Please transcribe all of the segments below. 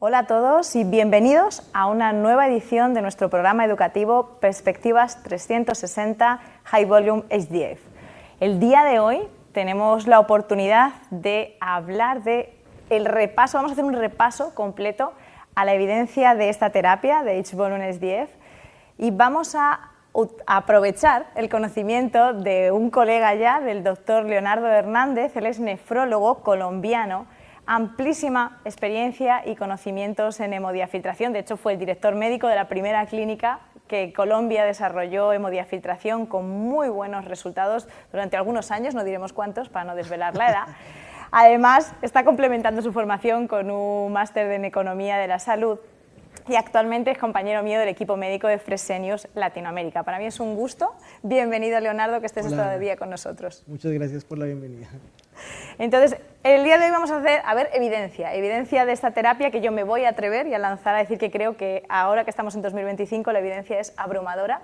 Hola a todos y bienvenidos a una nueva edición de nuestro programa educativo Perspectivas 360 High Volume HDF. El día de hoy tenemos la oportunidad de hablar del repaso, vamos a hacer un repaso completo a la evidencia de esta terapia de High Volume HDF y vamos a aprovechar el conocimiento de un colega ya, del doctor Leonardo Hernández. Él es nefrólogo colombiano, amplísima experiencia y conocimientos en hemodiafiltración. De hecho, fue el director médico de la primera clínica que Colombia desarrolló hemodiafiltración con muy buenos resultados durante algunos años, no diremos cuántos para no desvelar la edad. Además, está complementando su formación con un máster en Economía de la Salud y actualmente es compañero mío del equipo médico de Fresenius Latinoamérica. Para mí es un gusto. Bienvenido, Leonardo, que estés este día con nosotros. Muchas gracias por la bienvenida. Entonces, el día de hoy vamos a ver evidencia de esta terapia, que yo me voy a atrever y a lanzar a decir que creo que ahora que estamos en 2025 la evidencia es abrumadora.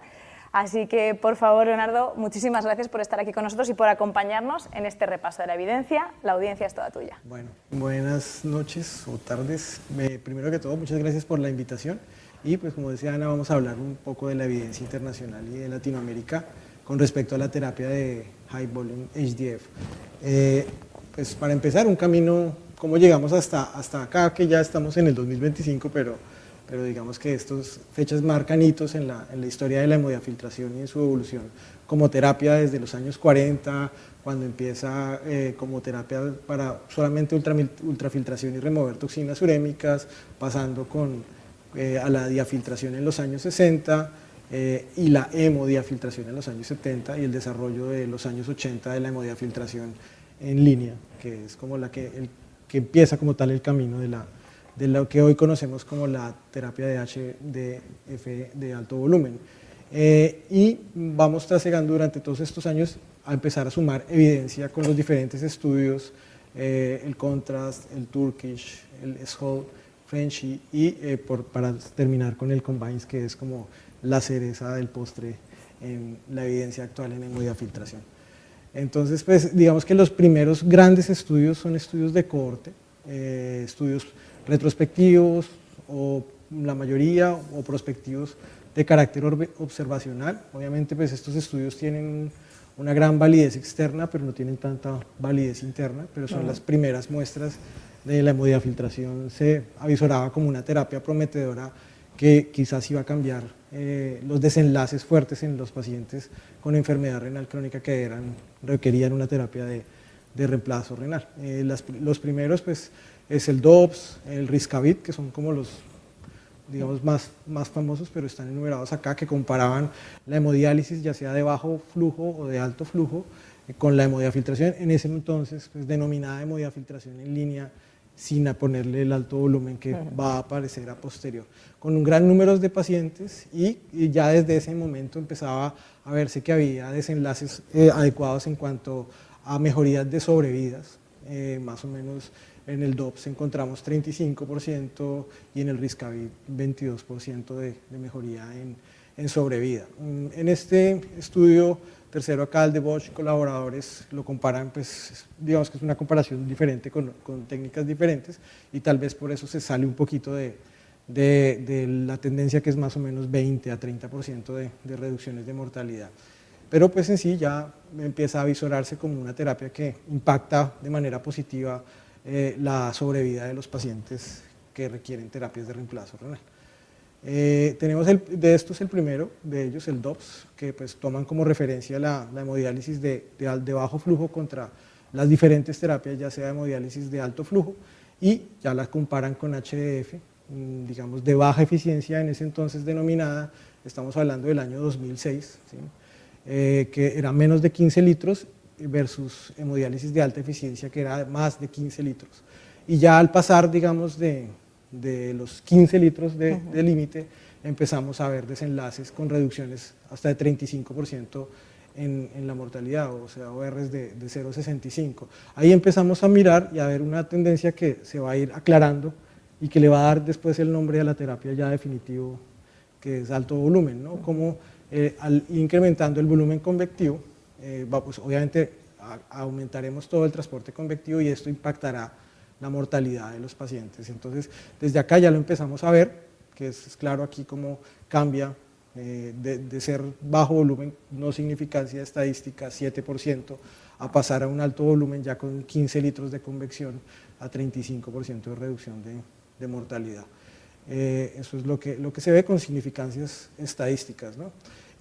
Así que, por favor, Leonardo, muchísimas gracias por estar aquí con nosotros y por acompañarnos en este repaso de la evidencia. La audiencia es toda tuya. Bueno, buenas noches o tardes. Primero que todo, muchas gracias por la invitación. Y, pues, como decía Ana, vamos a hablar un poco de la evidencia internacional y de Latinoamérica con respecto a la terapia de High Volume HDF. Pues, para empezar, un camino, cómo llegamos hasta acá, que ya estamos en el 2025, pero digamos que estas fechas marcan hitos en la historia de la hemodiafiltración y en su evolución como terapia desde los años 40, cuando empieza como terapia para solamente ultrafiltración y remover toxinas urémicas, pasando a la diafiltración en los años 60 y la hemodiafiltración en los años 70 y el desarrollo de los años 80 de la hemodiafiltración en línea, que es como que empieza como tal el camino de lo que hoy conocemos como la terapia de HDF de alto volumen. Y vamos trasegando durante todos estos años a empezar a sumar evidencia con los diferentes estudios, el Contrast, el Turkish, el SHOL, Frenchy y para terminar con el Combines, que es como la cereza del postre en la evidencia actual en hemodiafiltración. Entonces, pues, digamos que los primeros grandes estudios son estudios de cohorte, estudios retrospectivos o la mayoría o prospectivos de carácter observacional. Obviamente, pues, estos estudios tienen una gran validez externa, pero no tienen tanta validez interna, pero son las primeras muestras de la hemodiafiltración. Se avisoraba como una terapia prometedora que quizás iba a cambiar los desenlaces fuertes en los pacientes con enfermedad renal crónica que requerían una terapia de reemplazo renal. Los primeros, pues, es el DOPS, el Riscavit, que son como los, digamos, más famosos, pero están enumerados acá, que comparaban la hemodiálisis, ya sea de bajo flujo o de alto flujo, con la hemodiafiltración, en ese entonces pues, denominada hemodiafiltración en línea, sin ponerle el alto volumen que va a aparecer a posterior, con un gran número de pacientes y ya desde ese momento empezaba a verse que había desenlaces adecuados en cuanto a mejorías de sobrevidas, más o menos en el DOPS encontramos 35% y en el Riscavit 22% de mejoría en sobrevida. En este estudio tercero acá, el de Bosch, colaboradores lo comparan, pues digamos que es una comparación diferente con técnicas diferentes y tal vez por eso se sale un poquito de la tendencia que es más o menos 20 a 30% de reducciones de mortalidad. Pero pues en sí ya empieza a visorarse como una terapia que impacta de manera positiva la sobrevida de los pacientes que requieren terapias de reemplazo renal. Tenemos de estos el primero de ellos, el DOPS, que pues toman como referencia la hemodiálisis de bajo flujo contra las diferentes terapias, ya sea hemodiálisis de alto flujo, y ya las comparan con HDF, digamos de baja eficiencia en ese entonces denominada, estamos hablando del año 2006, ¿sí? Que era menos de 15 litros versus hemodiálisis de alta eficiencia que era más de 15 litros. Y ya al pasar, digamos, de los 15 litros de límite, empezamos a ver desenlaces con reducciones hasta de 35% en la mortalidad, o sea, ORs de 0,65. Ahí empezamos a mirar y a ver una tendencia que se va a ir aclarando y que le va a dar después el nombre a la terapia ya definitivo, que es alto volumen, ¿no? Como al incrementando el volumen convectivo, pues obviamente aumentaremos todo el transporte convectivo y esto impactará la mortalidad de los pacientes. Entonces, desde acá ya lo empezamos a ver, que es claro aquí cómo cambia de ser bajo volumen, no significancia estadística, 7%, a pasar a un alto volumen ya con 15 litros de convección a 35% de reducción de mortalidad. Eso es lo que se ve con significancias estadísticas, ¿no?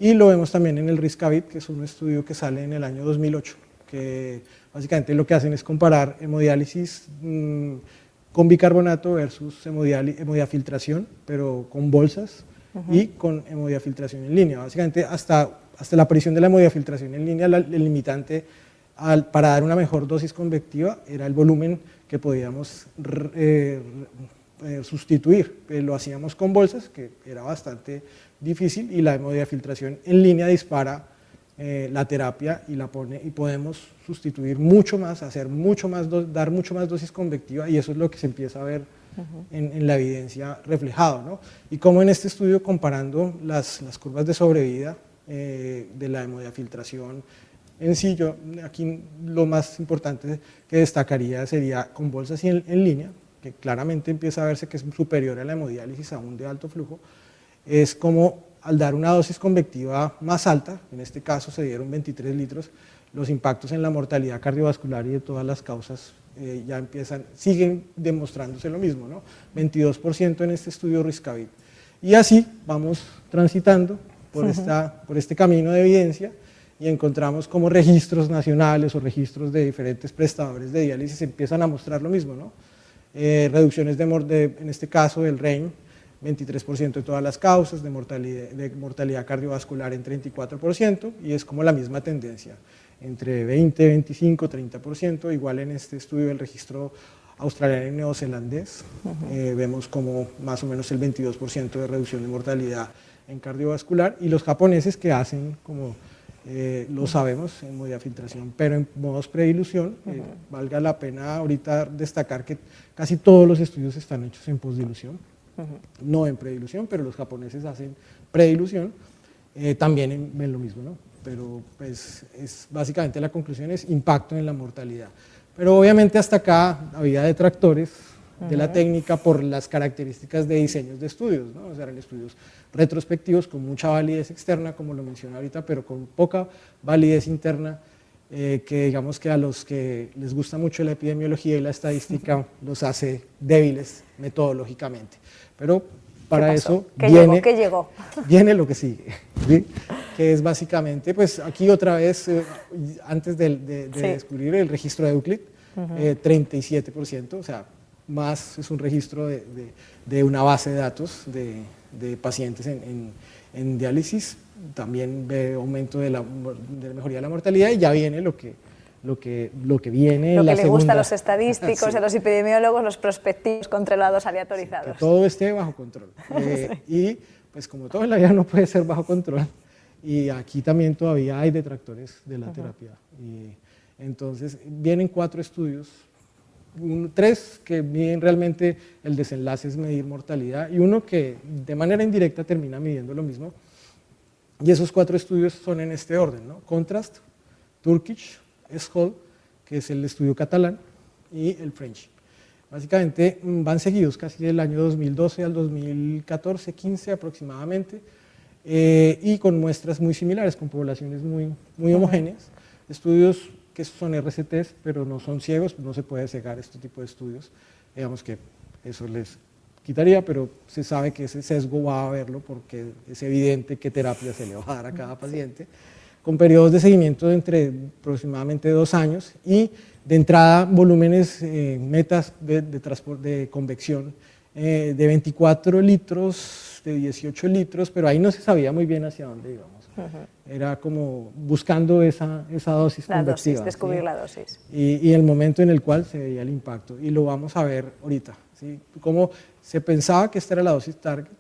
Y lo vemos también en el Riscavit, que es un estudio que sale en el año 2008, que básicamente lo que hacen es comparar hemodiálisis con bicarbonato versus hemodiafiltración, pero con bolsas, y con hemodiafiltración en línea. Básicamente hasta la aparición de la hemodiafiltración en línea, el limitante para dar una mejor dosis convectiva era el volumen que podíamos sustituir. Lo hacíamos con bolsas, que era bastante difícil, y la hemodiafiltración en línea dispara la terapia y podemos sustituir mucho más, dar mucho más dosis convectiva, y eso es lo que se empieza a ver en la evidencia reflejado, ¿no? Y como en este estudio, comparando las curvas de sobrevida de la hemodiafiltración en sí, yo aquí lo más importante que destacaría sería con bolsas y en línea, que claramente empieza a verse que es superior a la hemodiálisis aún de alto flujo, es como al dar una dosis convectiva más alta, en este caso se dieron 23 litros, los impactos en la mortalidad cardiovascular y de todas las causas siguen demostrándose lo mismo, ¿no? 22% en este estudio Riscavit. Y así vamos transitando por este camino de evidencia y encontramos como registros nacionales o registros de diferentes prestadores de diálisis empiezan a mostrar lo mismo, ¿no? Reducciones en este caso del REIN, 23% de todas las causas, de mortalidad cardiovascular en 34%, y es como la misma tendencia, entre 20, 25, 30%, igual en este estudio del registro australiano y neozelandés, vemos como más o menos el 22% de reducción de mortalidad en cardiovascular, y los japoneses que hacen como lo sabemos en hemodiafiltración, pero en modos predilución, valga la pena ahorita destacar que casi todos los estudios están hechos en posdilución, no en predilución, pero los japoneses hacen predilución, también ven lo mismo, ¿no? Pero pues básicamente la conclusión es impacto en la mortalidad. Pero obviamente hasta acá había detractores de la técnica por las características de diseños de estudios, ¿no? O sea, eran estudios retrospectivos con mucha validez externa, como lo mencioné ahorita, pero con poca validez interna, que digamos que a los que les gusta mucho la epidemiología y la estadística los hace débiles metodológicamente. Pero para eso viene lo que sigue, ¿sí? Que es básicamente, pues aquí otra vez, antes de descubrir el registro de Euclid, 37%, o sea, más es un registro de una base de datos de pacientes en diálisis, también ve aumento de la mejoría de la mortalidad, y ya viene lo que viene lo en la que le segunda. gusta a los estadísticos Sí. y a los epidemiólogos, los prospectivos controlados aleatorizados. Que todo esté bajo control. Y pues como todo en la vida no puede ser bajo control, y aquí también todavía hay detractores de la terapia. Y entonces vienen 4 estudios, 3 que miden realmente el desenlace, es medir mortalidad, y uno que de manera indirecta termina midiendo lo mismo. Y esos 4 estudios son en este orden, ¿no? Contrast, Turkish, SHOL, que es el estudio catalán, y el French. Básicamente van seguidos casi del año 2012 al 2014, 15 aproximadamente, y con muestras muy similares, con poblaciones muy homogéneas. Estudios que son RCTs, pero no son ciegos, no se puede cegar este tipo de estudios. Digamos que eso les quitaría, pero se sabe que ese sesgo va a haberlo porque es evidente qué terapia se le va a dar a cada paciente, con periodos de seguimiento de entre aproximadamente 2 años y de entrada volúmenes metas de convección de 24 litros, de 18 litros, pero ahí no se sabía muy bien hacia dónde íbamos. Era como buscando esa dosis la convectiva. Dosis, descubrir, ¿sí?, la dosis. Y el momento en el cual se veía el impacto, y lo vamos a ver ahorita, ¿sí? Cómo se pensaba que esta era la dosis target,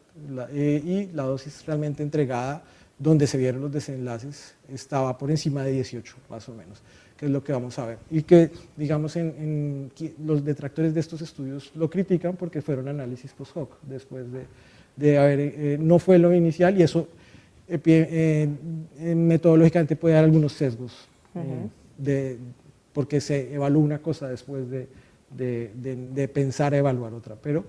y la dosis realmente entregada, donde se vieron los desenlaces, estaba por encima de 18 más o menos, que es lo que vamos a ver. Y que, digamos, los detractores de estos estudios lo critican porque fueron análisis post-hoc, después de haber, no fue lo inicial, y eso metodológicamente puede dar algunos sesgos, porque se evalúa una cosa después de pensar evaluar otra, pero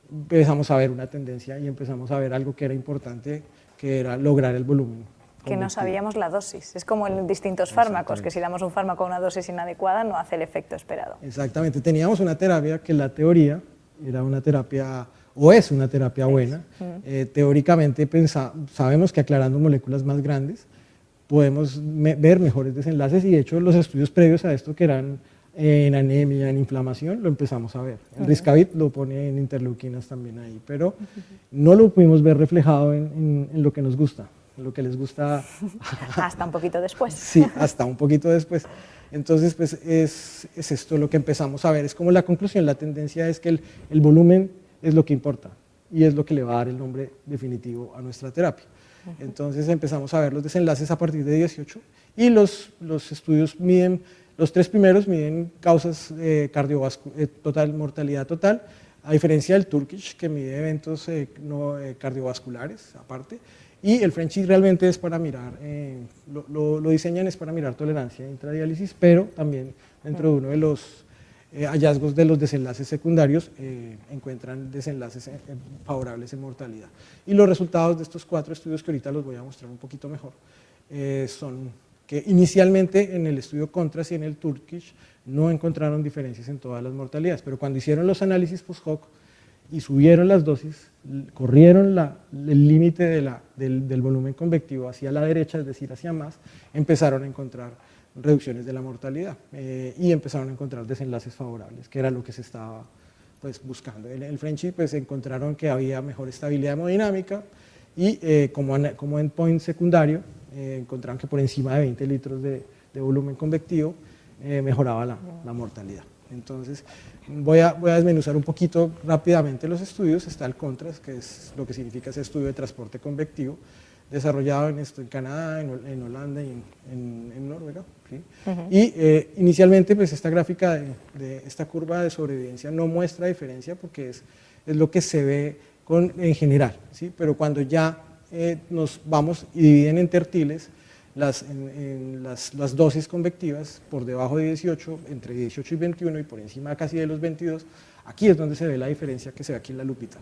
empezamos a ver una tendencia y empezamos a ver algo que era importante, que era lograr el volumen. Que no sabíamos la dosis, es como en distintos fármacos, que si damos un fármaco a una dosis inadecuada no hace el efecto esperado. Exactamente, teníamos una terapia que en la teoría era una terapia, o es una terapia buena. Teóricamente sabemos que aclarando moléculas más grandes podemos ver mejores desenlaces, y de hecho los estudios previos a esto, que eran en anemia, en inflamación, lo empezamos a ver. El Riscavit lo pone en interleuquinas también ahí, pero no lo pudimos ver reflejado en lo que nos gusta, en lo que les gusta. Hasta un poquito después. Sí, hasta un poquito después. Entonces, pues es esto lo que empezamos a ver, es como la conclusión, la tendencia es que el volumen es lo que importa, y es lo que le va a dar el nombre definitivo a nuestra terapia. Entonces empezamos a ver los desenlaces a partir de 18, y los estudios miden, los 3 primeros miden causas total, mortalidad total, a diferencia del Turkish, que mide eventos cardiovasculares aparte, y el Frenchy realmente es para mirar, lo diseñan es para mirar tolerancia a intradiálisis, pero también dentro de uno de los hallazgos de los desenlaces secundarios encuentran desenlaces favorables en mortalidad. Y los resultados de estos 4 estudios, que ahorita los voy a mostrar un poquito mejor, son que inicialmente en el estudio Contrast y en el Turkish no encontraron diferencias en todas las mortalidades, pero cuando hicieron los análisis post-hoc y subieron las dosis, corrieron el límite del volumen convectivo hacia la derecha, es decir, hacia más, empezaron a encontrar reducciones de la mortalidad y empezaron a encontrar desenlaces favorables, que era lo que se estaba pues, buscando. En el Frenchy pues, encontraron que había mejor estabilidad hemodinámica, y como endpoint secundario encontraron que por encima de 20 litros de volumen convectivo mejoraba la mortalidad. Entonces voy a desmenuzar un poquito rápidamente los estudios. Está el Contrast, que es lo que significa ese estudio de transporte convectivo, desarrollado en Canadá, en Holanda y en Noruega. ¿Sí? Y inicialmente pues, esta gráfica de esta curva de sobrevivencia no muestra diferencia, porque es lo que se ve en general, ¿sí? Pero cuando ya nos vamos y dividen en tertiles las dosis convectivas por debajo de 18, entre 18 y 21 y por encima casi de los 22, aquí es donde se ve la diferencia que se ve aquí en la lupita.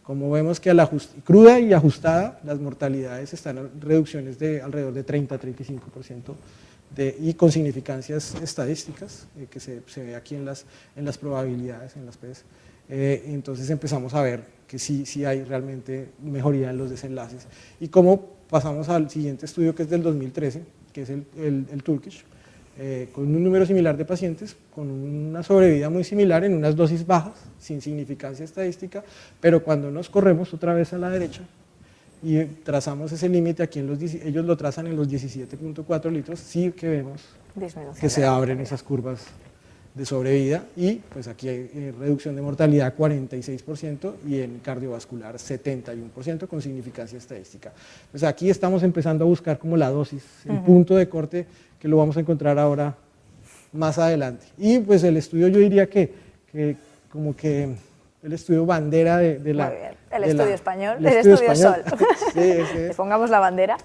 Como vemos que a la cruda y ajustada las mortalidades están en reducciones de alrededor de 30-35%, y con significancias estadísticas que se ve aquí en las probabilidades, en las P's. Entonces empezamos a ver que sí hay realmente mejoría en los desenlaces. Y como pasamos al siguiente estudio, que es del 2013, que es el Turkish, con un número similar de pacientes, con una sobrevida muy similar en unas dosis bajas, sin significancia estadística, pero cuando nos corremos otra vez a la derecha, y trazamos ese límite aquí, ellos lo trazan en los 17.4 litros, sí que vemos que se abren esas curvas de sobrevida y pues aquí hay reducción de mortalidad 46% y en cardiovascular 71% con significancia estadística. Pues aquí estamos empezando a buscar como la dosis, el punto de corte que lo vamos a encontrar ahora más adelante. Y pues el estudio yo diría que como que el estudio bandera de la... Muy bien. El estudio español, el estudio español. Sol. Sí, ese Le es. pongamos la bandera.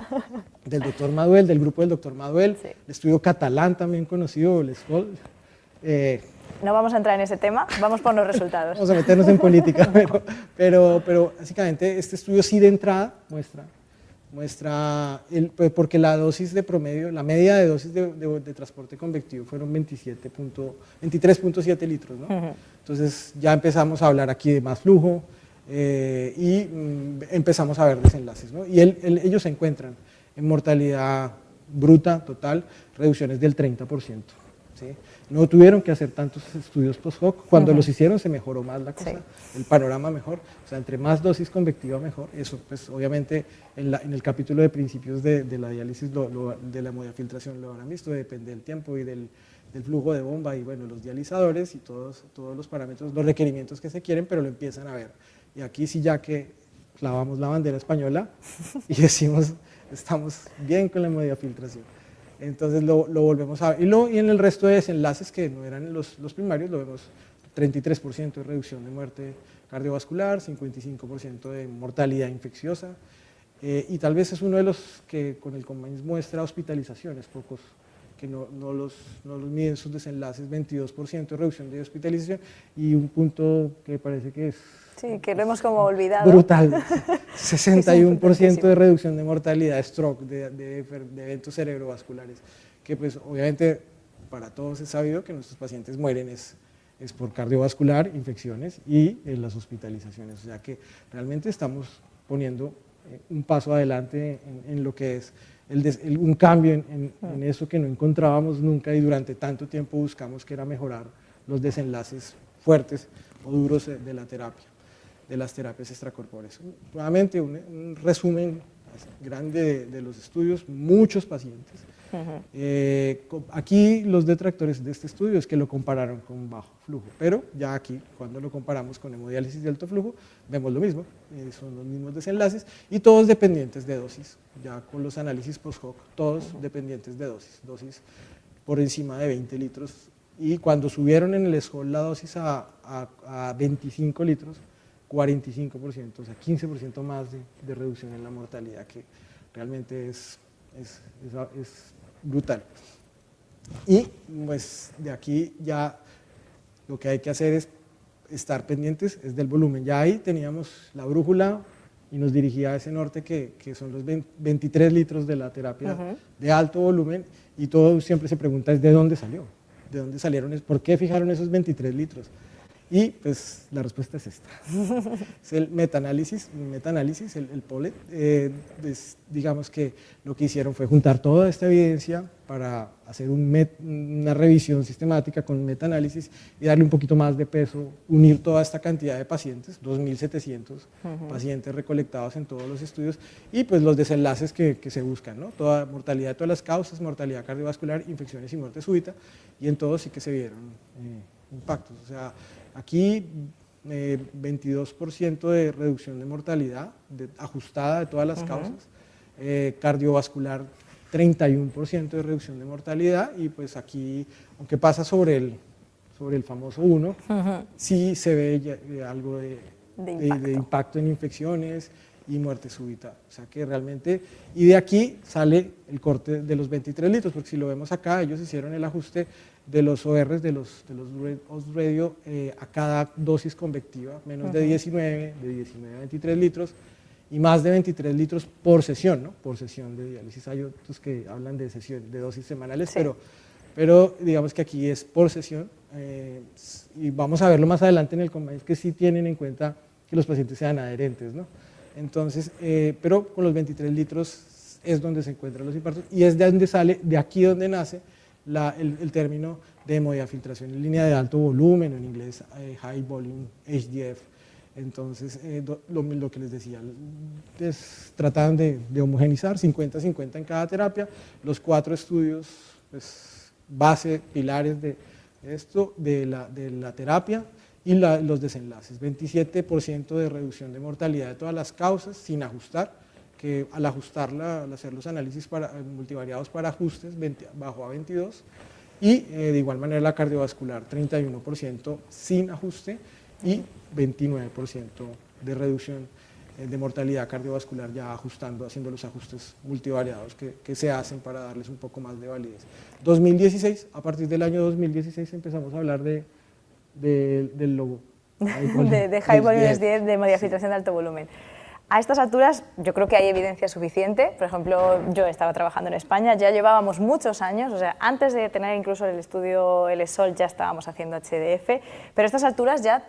Del doctor Maduel, del grupo del doctor Maduel, Sí. el estudio catalán también conocido, el SCOL. No vamos a entrar en ese tema, vamos por los resultados. Vamos a meternos en política, pero básicamente este estudio sí de entrada muestra porque la dosis de promedio, la media de dosis de transporte convectivo fueron 23.7 litros, ¿no? Entonces ya empezamos a hablar aquí de más flujo y empezamos a ver desenlaces, ¿no? Y ellos se encuentran en mortalidad bruta, total, reducciones del 30%. ¿Sí? No tuvieron que hacer tantos estudios post-hoc, cuando los hicieron se mejoró más la cosa, el panorama mejor, o sea, entre más dosis convectiva mejor, eso pues obviamente en el capítulo de principios de la diálisis, de la hemodiafiltración lo habrán visto, depende del tiempo y del flujo de bomba y bueno, los dializadores y todos los parámetros, los requerimientos que se quieren, pero lo empiezan a ver. Y aquí sí ya que clavamos la bandera española y decimos, estamos bien con la hemodiafiltración. Entonces lo volvemos a ver. Y en el resto de desenlaces que no eran los primarios, lo vemos 33% de reducción de muerte cardiovascular, 55% de mortalidad infecciosa, y tal vez es uno de los que con el COMAINS muestra hospitalizaciones, pocos que no los miden sus desenlaces, 22% de reducción de hospitalización y un punto que parece que es Sí, que lo hemos como olvidado. brutal, 61% de reducción de mortalidad, stroke, de eventos cerebrovasculares, que pues obviamente para todos es sabido que nuestros pacientes mueren es por cardiovascular, infecciones y las hospitalizaciones, o sea que realmente estamos poniendo un paso adelante en lo que es un cambio en eso que no encontrábamos nunca y durante tanto tiempo buscamos, que era mejorar los desenlaces fuertes o duros de la terapia, de las terapias extracorpóreas. Nuevamente un resumen grande de los estudios, muchos pacientes. Aquí los detractores de este estudio es que lo compararon con bajo flujo, pero ya aquí cuando lo comparamos con hemodiálisis de alto flujo vemos lo mismo, son los mismos desenlaces y todos dependientes de dosis, ya con los análisis post-hoc, todos dependientes de dosis por encima de 20 litros y cuando subieron en el SCOL la dosis a 25 litros, 45%, o sea 15% más de reducción en la mortalidad, que realmente es brutal. Y pues de aquí ya lo que hay que hacer es estar pendientes, es del volumen. Ya ahí teníamos la brújula y nos dirigía a ese norte que son los 23 litros de la terapia de alto volumen y todo siempre se pregunta es de dónde salió, de dónde salieron, por qué fijaron esos 23 litros. Y pues la respuesta es esta, es el metaanálisis, el POLET, digamos que lo que hicieron fue juntar toda esta evidencia para hacer una revisión sistemática con metaanálisis y darle un poquito más de peso, unir toda esta cantidad de pacientes, 2.700 pacientes recolectados en todos los estudios y pues los desenlaces que se buscan, ¿no? Toda mortalidad de todas las causas, mortalidad cardiovascular, infecciones y muerte súbita, y en todos sí que se vieron impactos, o sea, aquí 22% de reducción de mortalidad ajustada de todas las causas, cardiovascular 31% de reducción de mortalidad y pues aquí, aunque pasa sobre el famoso 1, sí se ve algo de impacto en infecciones y muerte súbita, o sea que realmente, y de aquí sale el corte de los 23 litros, porque si lo vemos acá, ellos hicieron el ajuste de los ORs, de los odds radio a cada dosis convectiva, menos de 19 a 23 litros y más de 23 litros por sesión, ¿no? Por sesión de diálisis. Hay otros que hablan de dosis semanales, sí. pero digamos que aquí es por sesión y vamos a verlo más adelante en el COMAINS que sí tienen en cuenta que los pacientes sean adherentes, ¿no? Entonces, pero con los 23 litros es donde se encuentran los infartos y es de donde sale, de aquí donde nace el término de hemodiafiltración en línea de alto volumen, en inglés High Volume HDF, Entonces, lo que les decía, trataban de homogenizar 50-50 en cada terapia, los 4 estudios, pues, base, pilares de esto, de la terapia y los desenlaces. 27% de reducción de mortalidad de todas las causas sin ajustar, que al ajustarla, al hacer los análisis multivariados para ajustes, bajó a 22%, y de igual manera la cardiovascular, 31% sin ajuste y 29% de reducción de mortalidad cardiovascular ya ajustando, haciendo los ajustes multivariados que se hacen para darles un poco más de validez. 2016, a partir del año 2016 empezamos a hablar del logo. de High Volume SDF, de modificación de alto volumen. A estas alturas yo creo que hay evidencia suficiente. Por ejemplo, yo estaba trabajando en España, ya llevábamos muchos años, o sea, antes de tener incluso el estudio LSOL ya estábamos haciendo HDF, pero a estas alturas ya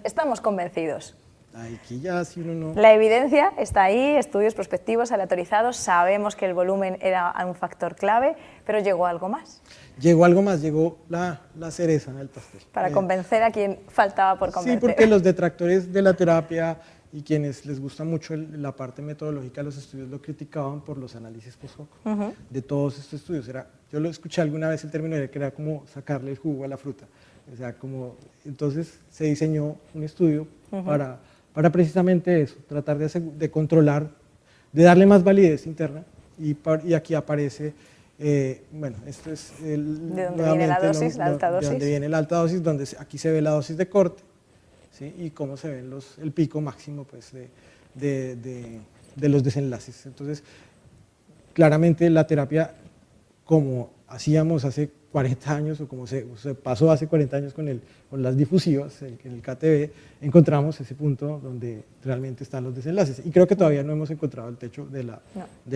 estamos convencidos. Aquí ya, si uno no... La evidencia está ahí, estudios prospectivos, aleatorizados, sabemos que el volumen era un factor clave, pero llegó algo más. Llegó algo más, llegó la cereza en el pastel. Para convencer a quien faltaba por convencer. Sí, porque los detractores de la terapia y quienes les gusta mucho la parte metodológica de los estudios lo criticaban por los análisis post-hoc de todos estos estudios. Yo lo escuché alguna vez el término que era como sacarle el jugo a la fruta. O sea, entonces se diseñó un estudio para precisamente eso, tratar de controlar, de darle más validez interna, y aquí aparece, bueno, esto es ¿de dónde viene la dosis, la alta dosis? De dónde viene la alta dosis, donde aquí se ve la dosis de corte, ¿sí? Y cómo se ve el pico máximo, pues, de los desenlaces. Entonces, claramente la terapia, como hacíamos hace 40 años, o como se pasó hace 40 años con las difusivas, en el KTB, encontramos ese punto donde realmente están los desenlaces. Y creo que todavía no hemos encontrado el techo de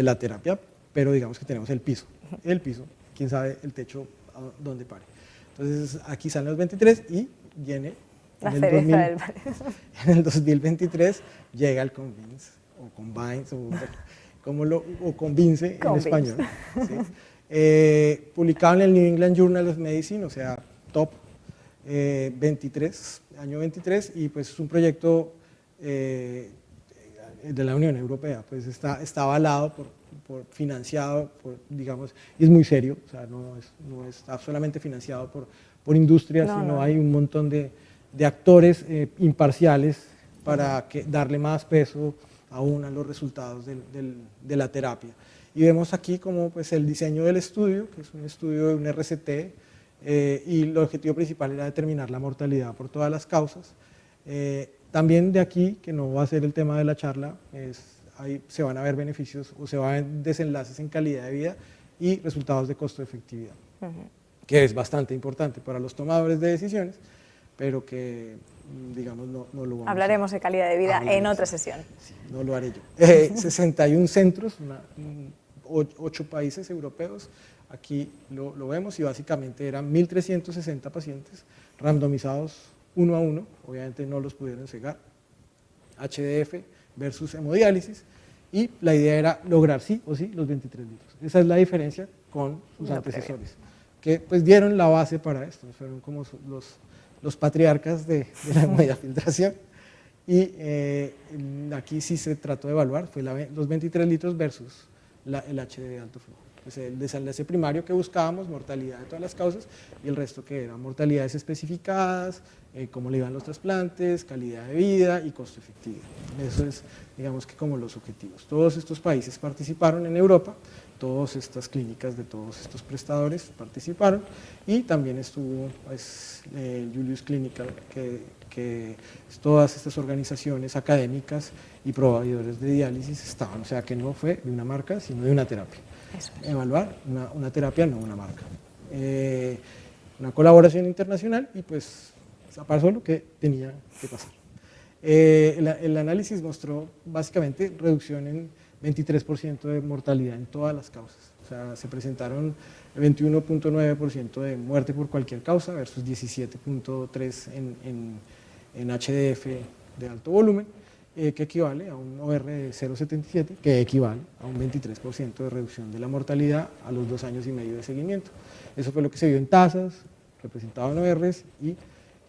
la terapia, pero digamos que tenemos el piso, quién sabe el techo a dónde pare. Entonces aquí salen los 23 y viene en el 2023 llega el Convince, o Combines, o Convince en español. ¿Sí? Publicado en el New England Journal of Medicine, o sea, top 23, año 23, y pues es un proyecto de la Unión Europea, pues está avalado, financiado, digamos, y es muy serio, o sea, no está solamente financiado por industrias, sino hay un montón de actores imparciales para darle más peso aún a los resultados de la terapia. Y vemos aquí como pues, el diseño del estudio, que es un estudio de un RCT, y el objetivo principal era determinar la mortalidad por todas las causas. También de aquí, que no va a ser el tema de la charla, ahí se van a ver beneficios o se van a ver desenlaces en calidad de vida y resultados de costo-efectividad, que es bastante importante para los tomadores de decisiones, pero que, digamos, no lo vamos Hablaremos de calidad de vida en otra sesión. Sí, no lo haré yo. 61 centros, 8 países europeos, aquí lo vemos, y básicamente eran 1.360 pacientes randomizados 1 a 1, obviamente no los pudieron cegar, HDF versus hemodiálisis, y la idea era lograr sí o sí los 23 litros. Esa es la diferencia con sus antecesores, que pues dieron la base para esto, fueron como los patriarcas de la hemodiafiltración. Y aquí sí se trató de evaluar, fue los 23 litros versus el HDV de alto flujo. Pues el desenlace primario que buscábamos, mortalidad de todas las causas, y el resto que eran mortalidades especificadas, cómo le iban los trasplantes, calidad de vida y costo efectivo. Eso es, digamos que como los objetivos. Todos estos países participaron en Europa, todas estas clínicas de todos estos prestadores participaron, y también estuvo pues, Julius Clinical, que todas estas organizaciones académicas y proveedores de diálisis estaban, o sea que no fue de una marca, sino de una terapia. Eso es. Evaluar una terapia, no una marca. Una colaboración internacional, y pues pasó lo que tenía que pasar. El análisis mostró básicamente reducción en 23% de mortalidad en todas las causas. O sea, se presentaron 21.9% de muerte por cualquier causa versus 17.3% en HDF de alto volumen, que equivale a un OR de 0.77, que equivale a un 23% de reducción de la mortalidad a los 2 años y medio de seguimiento. Eso fue lo que se vio en tasas, representado en ORs, y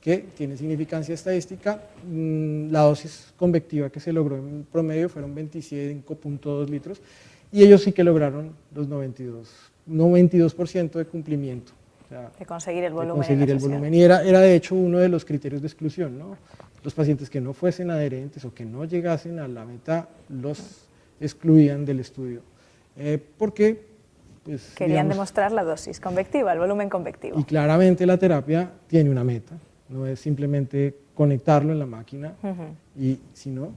que tiene significancia estadística. La dosis convectiva que se logró en promedio fueron 25.2 litros y ellos sí que lograron los 92% de cumplimiento. O sea, de conseguir el volumen. Conseguir el volumen. Y era de hecho uno de los criterios de exclusión, ¿no? Los pacientes que no fuesen adherentes o que no llegasen a la meta los excluían del estudio. Porque pues, querían demostrar la dosis convectiva, el volumen convectivo. Y claramente la terapia tiene una meta, no es simplemente conectarlo en la máquina, y sino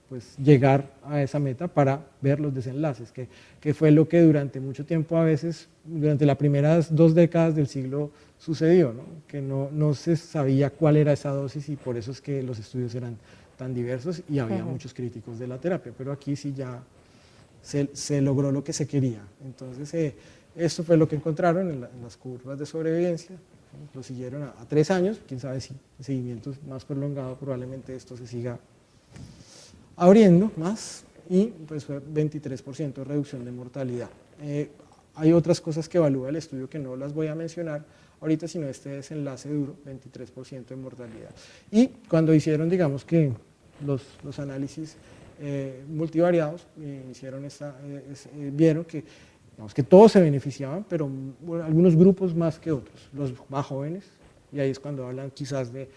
pues, llegar a esa meta para ver los desenlaces, que fue lo que durante mucho tiempo, a veces, durante las primeras 2 décadas del siglo sucedió, ¿no? Que no se sabía cuál era esa dosis y por eso es que los estudios eran tan diversos y había muchos críticos de la terapia, pero aquí sí ya se logró lo que se quería. Entonces, esto fue lo que encontraron en las curvas de sobrevivencia, lo siguieron a 3 años, quién sabe si el seguimiento es más prolongado, probablemente esto se siga abriendo más, y pues fue 23% de reducción de mortalidad. Hay otras cosas que evalúa el estudio que no las voy a mencionar ahorita, sino este desenlace duro, 23% de mortalidad. Y cuando hicieron, digamos que los análisis multivariados, vieron que, digamos, que todos se beneficiaban, pero bueno, algunos grupos más que otros, los más jóvenes, y ahí es cuando hablan quizás de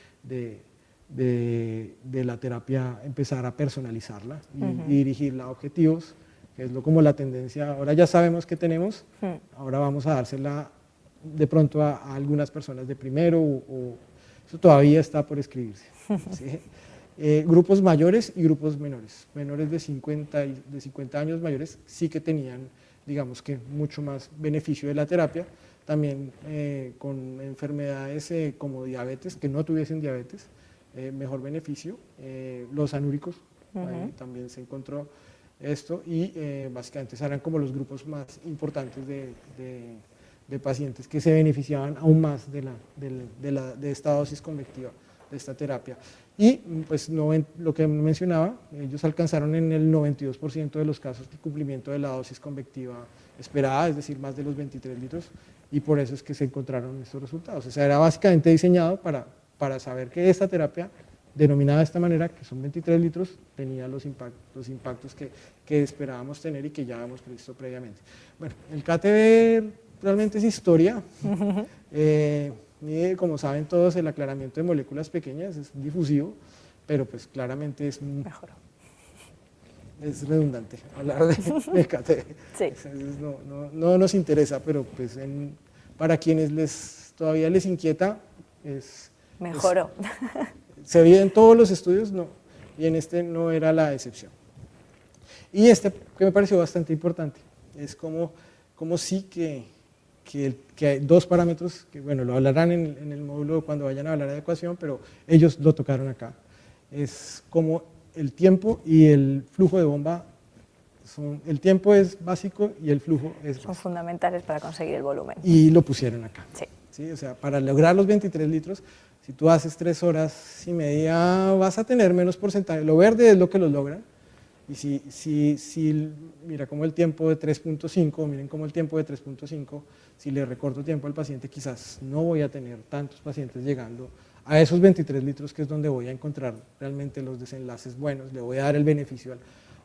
la terapia, empezar a personalizarla y dirigirla a objetivos, que es como la tendencia. Ahora ya sabemos que tenemos, ahora vamos a dársela de pronto a algunas personas de primero, o eso todavía está por escribirse. ¿Sí? Grupos mayores y grupos menores. Menores de 50 años mayores sí que tenían, digamos que, mucho más beneficio de la terapia. También con enfermedades como diabetes, que no tuviesen diabetes, mejor beneficio. Los anúricos, ahí también se encontró esto, y básicamente eran como los grupos más importantes de pacientes que se beneficiaban aún más de esta dosis convectiva, de esta terapia. Y pues lo que mencionaba, ellos alcanzaron en el 92% de los casos el cumplimiento de la dosis convectiva esperada, es decir, más de los 23 litros, y por eso es que se encontraron estos resultados. O sea, era básicamente diseñado para saber que esta terapia, denominada de esta manera, que son 23 litros, tenía los impactos que esperábamos tener y que ya habíamos previsto previamente. Bueno, el KTB realmente es historia. Como saben todos, el aclaramiento de moléculas pequeñas es difusivo, pero pues claramente es mejor. Es redundante hablar de KTB. Sí. No nos interesa, pero pues para quienes todavía les inquieta, mejoró. Se veía en todos los estudios, no, y en este no era la excepción. Y que me pareció bastante importante, es como sí que hay 2 parámetros, que bueno, lo hablarán en el módulo cuando vayan a hablar de ecuación, pero ellos lo tocaron acá. Es como el tiempo y el flujo de bomba, el tiempo es básico y el flujo es básico. Son fundamentales para conseguir el volumen. Y lo pusieron acá. Sí. ¿Sí? O sea, para lograr los 23 litros, si tú haces 3 horas y media, vas a tener menos porcentaje. Lo verde es lo que lo logra. Y si mira como el tiempo de 3.5, miren como el tiempo de 3.5, si le recorto tiempo al paciente, quizás no voy a tener tantos pacientes llegando a esos 23 litros, que es donde voy a encontrar realmente los desenlaces buenos, le voy a dar el beneficio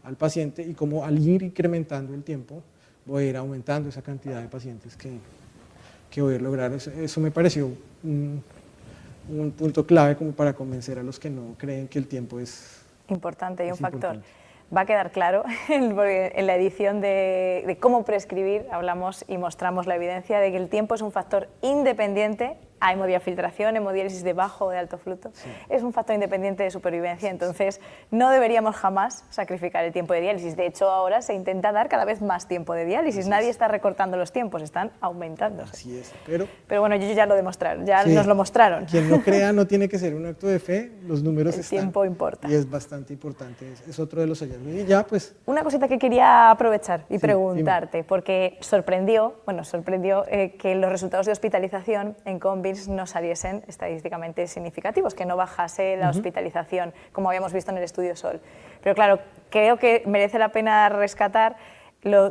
al paciente, y como al ir incrementando el tiempo, voy a ir aumentando esa cantidad de pacientes que voy a lograr. Eso me pareció un punto clave como para convencer a los que no creen que el tiempo es importante y un factor. Importante. Va a quedar claro, en la edición de cómo prescribir hablamos y mostramos la evidencia de que el tiempo es un factor independiente a hemodiafiltración, hemodiálisis de bajo o de alto flujo. Sí. Es un factor independiente de supervivencia, entonces no deberíamos jamás sacrificar el tiempo de diálisis. De hecho, ahora se intenta dar cada vez más tiempo de diálisis. Nadie está recortando los tiempos, están aumentándose. Así es, pero bueno, ellos ya lo demostraron, ya nos lo mostraron. Quien no crea no tiene que ser un acto de fe, los números están. El tiempo importa. Y es bastante importante, es otro de los hallazgos. Y ya, pues... Una cosita que quería aprovechar y preguntarte, porque sorprendió que los resultados de hospitalización en CONVINS no saliesen estadísticamente significativos, que no bajase la hospitalización, como habíamos visto en el estudio SOL. Pero claro, creo que merece la pena rescatar,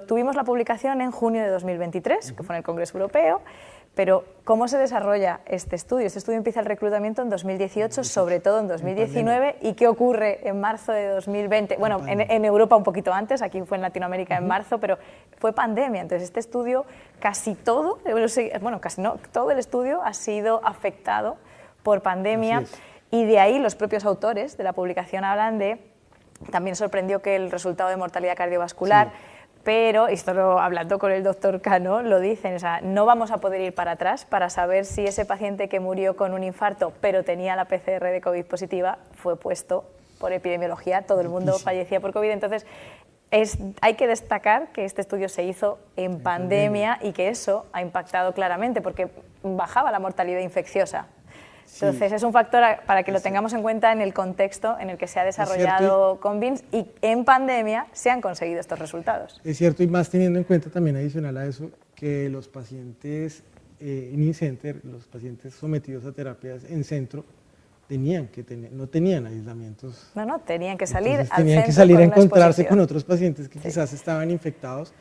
tuvimos la publicación en junio de 2023, que fue en el Congreso Europeo, Pero, ¿cómo se desarrolla este estudio? Este estudio empieza el reclutamiento en 2018, sobre todo en 2019, ¿y qué ocurre en marzo de 2020? Bueno, en Europa un poquito antes, aquí fue en Latinoamérica en marzo, pero fue pandemia, entonces este estudio, casi todo, bueno, casi no, todo el estudio ha sido afectado por pandemia, y de ahí los propios autores de la publicación hablan de, también sorprendió que el resultado de mortalidad cardiovascular, pero, esto hablando con el doctor Cano, lo dicen, o sea, no vamos a poder ir para atrás para saber si ese paciente que murió con un infarto, pero tenía la PCR de COVID positiva, fue puesto por epidemiología, todo el mundo fallecía por COVID, entonces hay que destacar que este estudio se hizo en pandemia y que eso ha impactado claramente, porque bajaba la mortalidad infecciosa. Entonces, es un factor para que lo tengamos en cuenta en el contexto en el que se ha desarrollado Convince, y en pandemia se han conseguido estos resultados. Es cierto, y más teniendo en cuenta también, adicional a eso, que los pacientes en in-center, los pacientes sometidos a terapias en centro, no tenían aislamientos. No, tenían que salir Entonces, al tenían centro que salir a con una encontrarse exposición con otros pacientes que quizás estaban infectados,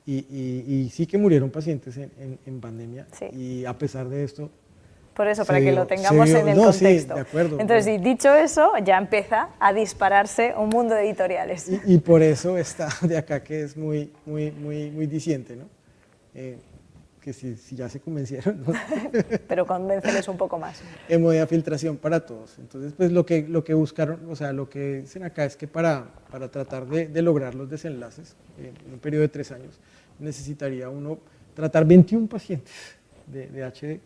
y sí que murieron pacientes en pandemia, y a pesar de esto, por eso, para que lo tengamos en el contexto. Sí, de acuerdo. Entonces, dicho eso, ya empieza a dispararse un mundo de editoriales. Y por eso está de acá, que es muy diciente, ¿no? Que si ya se convencieron, ¿no? Pero convénceles un poco más. Hemodiafiltración filtración para todos. Entonces, pues lo que buscaron, o sea, lo que dicen acá es que para tratar de lograr los desenlaces, en un periodo de 3 años, necesitaría uno tratar 21 pacientes de HD,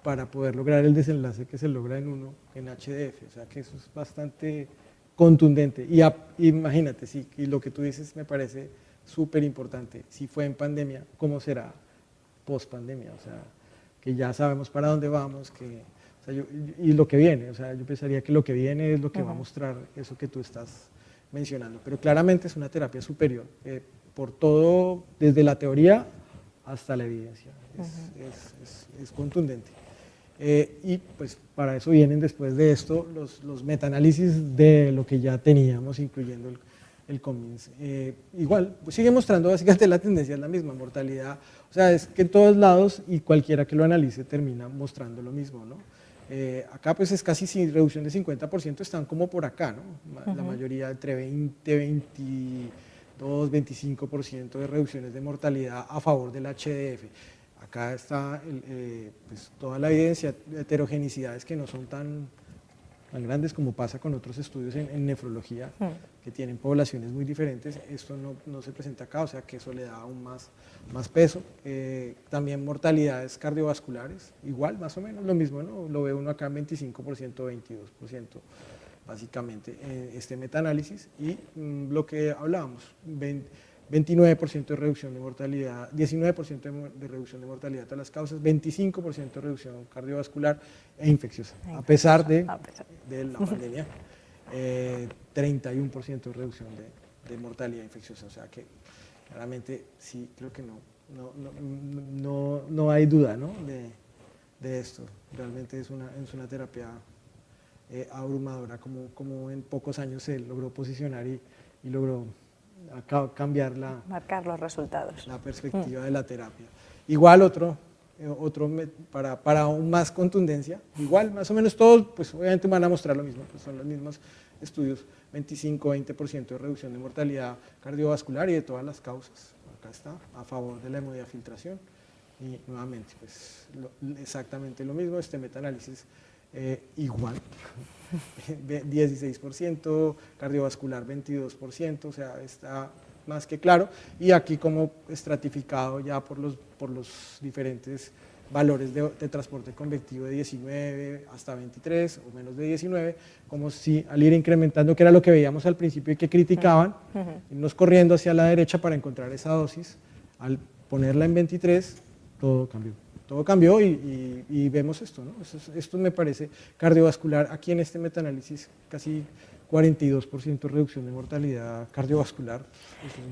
para poder lograr el desenlace que se logra en uno en HDF, o sea que eso es bastante contundente. Y imagínate, sí, y lo que tú dices me parece súper importante, si fue en pandemia, ¿cómo será post pandemia? O sea, que ya sabemos para dónde vamos, y lo que viene, o sea, yo pensaría que lo que viene es lo que va a mostrar eso que tú estás mencionando, pero claramente es una terapia superior, por todo, desde la teoría hasta la evidencia, es contundente. Y pues para eso vienen después de esto los metaanálisis de lo que ya teníamos, incluyendo el Convince. Igual, pues sigue mostrando básicamente la tendencia es la misma, mortalidad, o sea, es que en todos lados y cualquiera que lo analice termina mostrando lo mismo, ¿no? Acá pues es casi sin reducción de 50%, están como por acá, ¿no? La mayoría entre 20, 22, 25% de reducciones de mortalidad a favor del HDF. Acá está pues, toda la evidencia de heterogenicidades que no son tan grandes como pasa con otros estudios en nefrología, que tienen poblaciones muy diferentes. Esto no se presenta acá, o sea que eso le da aún más peso. También mortalidades cardiovasculares, igual, más o menos lo mismo, ¿no? Lo ve uno acá en 25%, 22%, básicamente, este metaanálisis. Y lo que hablábamos, 29% de reducción de mortalidad, 19% de reducción de mortalidad de las causas, 25% de reducción cardiovascular e infecciosa, a pesar de la pandemia, 31% de reducción de mortalidad infecciosa, o sea que claramente sí, creo que no hay duda, ¿no? de esto, realmente es una terapia abrumadora, como en pocos años se logró posicionar y logró cambiar marcar los resultados, la perspectiva de la terapia. Igual otro para aún más contundencia, igual más o menos todos, pues obviamente van a mostrar lo mismo, pues son los mismos estudios, 25-20% de reducción de mortalidad cardiovascular y de todas las causas, acá está, a favor de la hemodiafiltración, y nuevamente pues exactamente lo mismo, este metaanálisis igual, 16%, cardiovascular 22%, o sea, está más que claro, y aquí como estratificado ya por los diferentes valores de transporte convectivo de 19 hasta 23 o menos de 19, como si al ir incrementando, que era lo que veíamos al principio y que criticaban, irnos corriendo hacia la derecha para encontrar esa dosis, al ponerla en 23, todo cambió. Todo cambió y vemos esto, ¿no? Esto me parece cardiovascular, aquí en este metaanálisis casi 42% de reducción de mortalidad cardiovascular.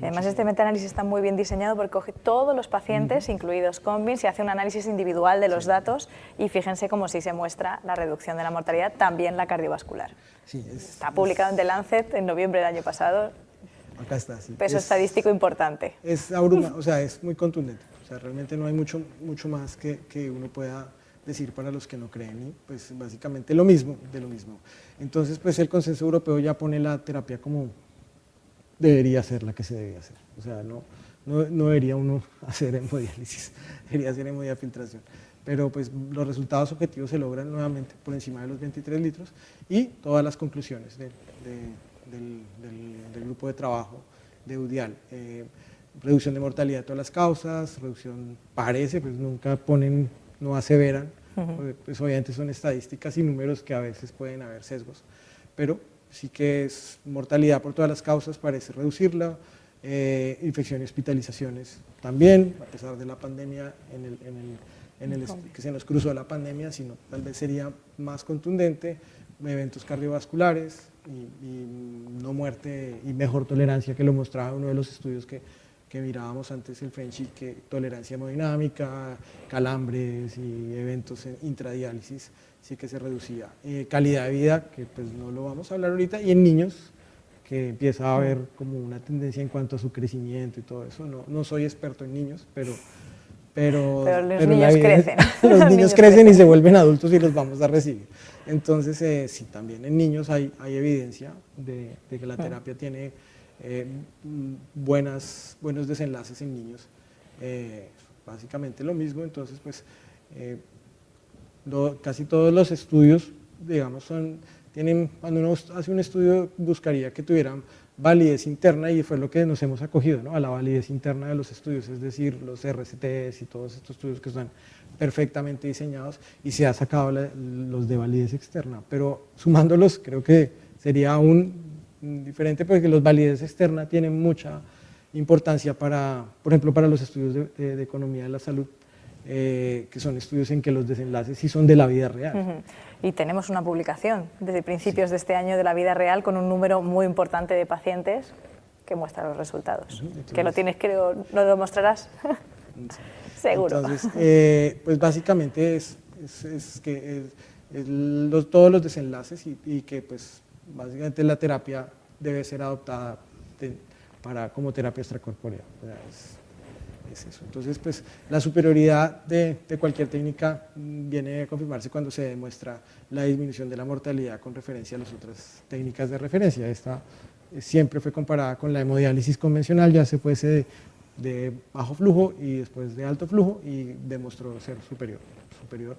Además, este metaanálisis está muy bien diseñado porque coge todos los pacientes, incluidos Convince, y hace un análisis individual de los datos, y fíjense cómo sí se muestra la reducción de la mortalidad, también la cardiovascular. Sí, está publicado en The Lancet en noviembre del año pasado. Acá está, sí. Peso estadístico importante. Es abruma, o sea, es muy contundente. O sea, realmente no hay mucho más que uno pueda decir para los que no creen, y pues básicamente lo mismo de lo mismo. Entonces, pues el consenso europeo ya pone la terapia como debería ser la que se debe hacer. O sea, no debería uno hacer hemodiálisis, debería hacer hemodiafiltración. Pero pues los resultados objetivos se logran nuevamente por encima de los 23 litros y todas las conclusiones del grupo de trabajo de UDIAL. Reducción de mortalidad de todas las causas, reducción, parece, pues nunca ponen, no aseveran, pues obviamente son estadísticas y números que a veces pueden haber sesgos, pero sí que es mortalidad por todas las causas, parece reducirla, infecciones y hospitalizaciones también, a pesar de la pandemia, que se nos cruzó la pandemia, sino tal vez sería más contundente, eventos cardiovasculares y no muerte y mejor tolerancia, que lo mostraba uno de los estudios que mirábamos antes, el Frenchy, que tolerancia hemodinámica, calambres y eventos intradiálisis, sí que se reducía. Calidad de vida, que pues no lo vamos a hablar ahorita, y en niños, que empieza a haber como una tendencia en cuanto a su crecimiento y todo eso. No soy experto en niños, pero los niños crecen. Los niños crecen y se vuelven adultos y los vamos a recibir. Entonces, sí, también en niños hay evidencia de que la terapia tiene buenos desenlaces en niños. Básicamente lo mismo, entonces pues casi todos los estudios, digamos, cuando uno hace un estudio buscaría que tuvieran validez interna, y fue lo que nos hemos acogido, ¿no? A la validez interna de los estudios, es decir, los RCTs y todos estos estudios que están perfectamente diseñados, y se ha sacado los de validez externa, pero sumándolos creo que sería aún diferente, porque los validez externa tienen mucha importancia para, por ejemplo, para los estudios de economía de la salud, que son estudios en que los desenlaces sí son de la vida real. Y tenemos una publicación desde principios de este año de la vida real con un número muy importante de pacientes que muestra los resultados. Entonces, que lo tienes, creo, ¿no lo mostrarás? Seguro. Entonces, pues básicamente es que todos los desenlaces y que pues básicamente la terapia debe ser adoptada como terapia extracorpórea. Es eso. Entonces, pues la superioridad de cualquier técnica viene a confirmarse cuando se demuestra la disminución de la mortalidad con referencia a las otras técnicas de referencia. Esta siempre fue comparada con la hemodiálisis convencional, ya se fuese de bajo flujo y después de alto flujo, y demostró ser superior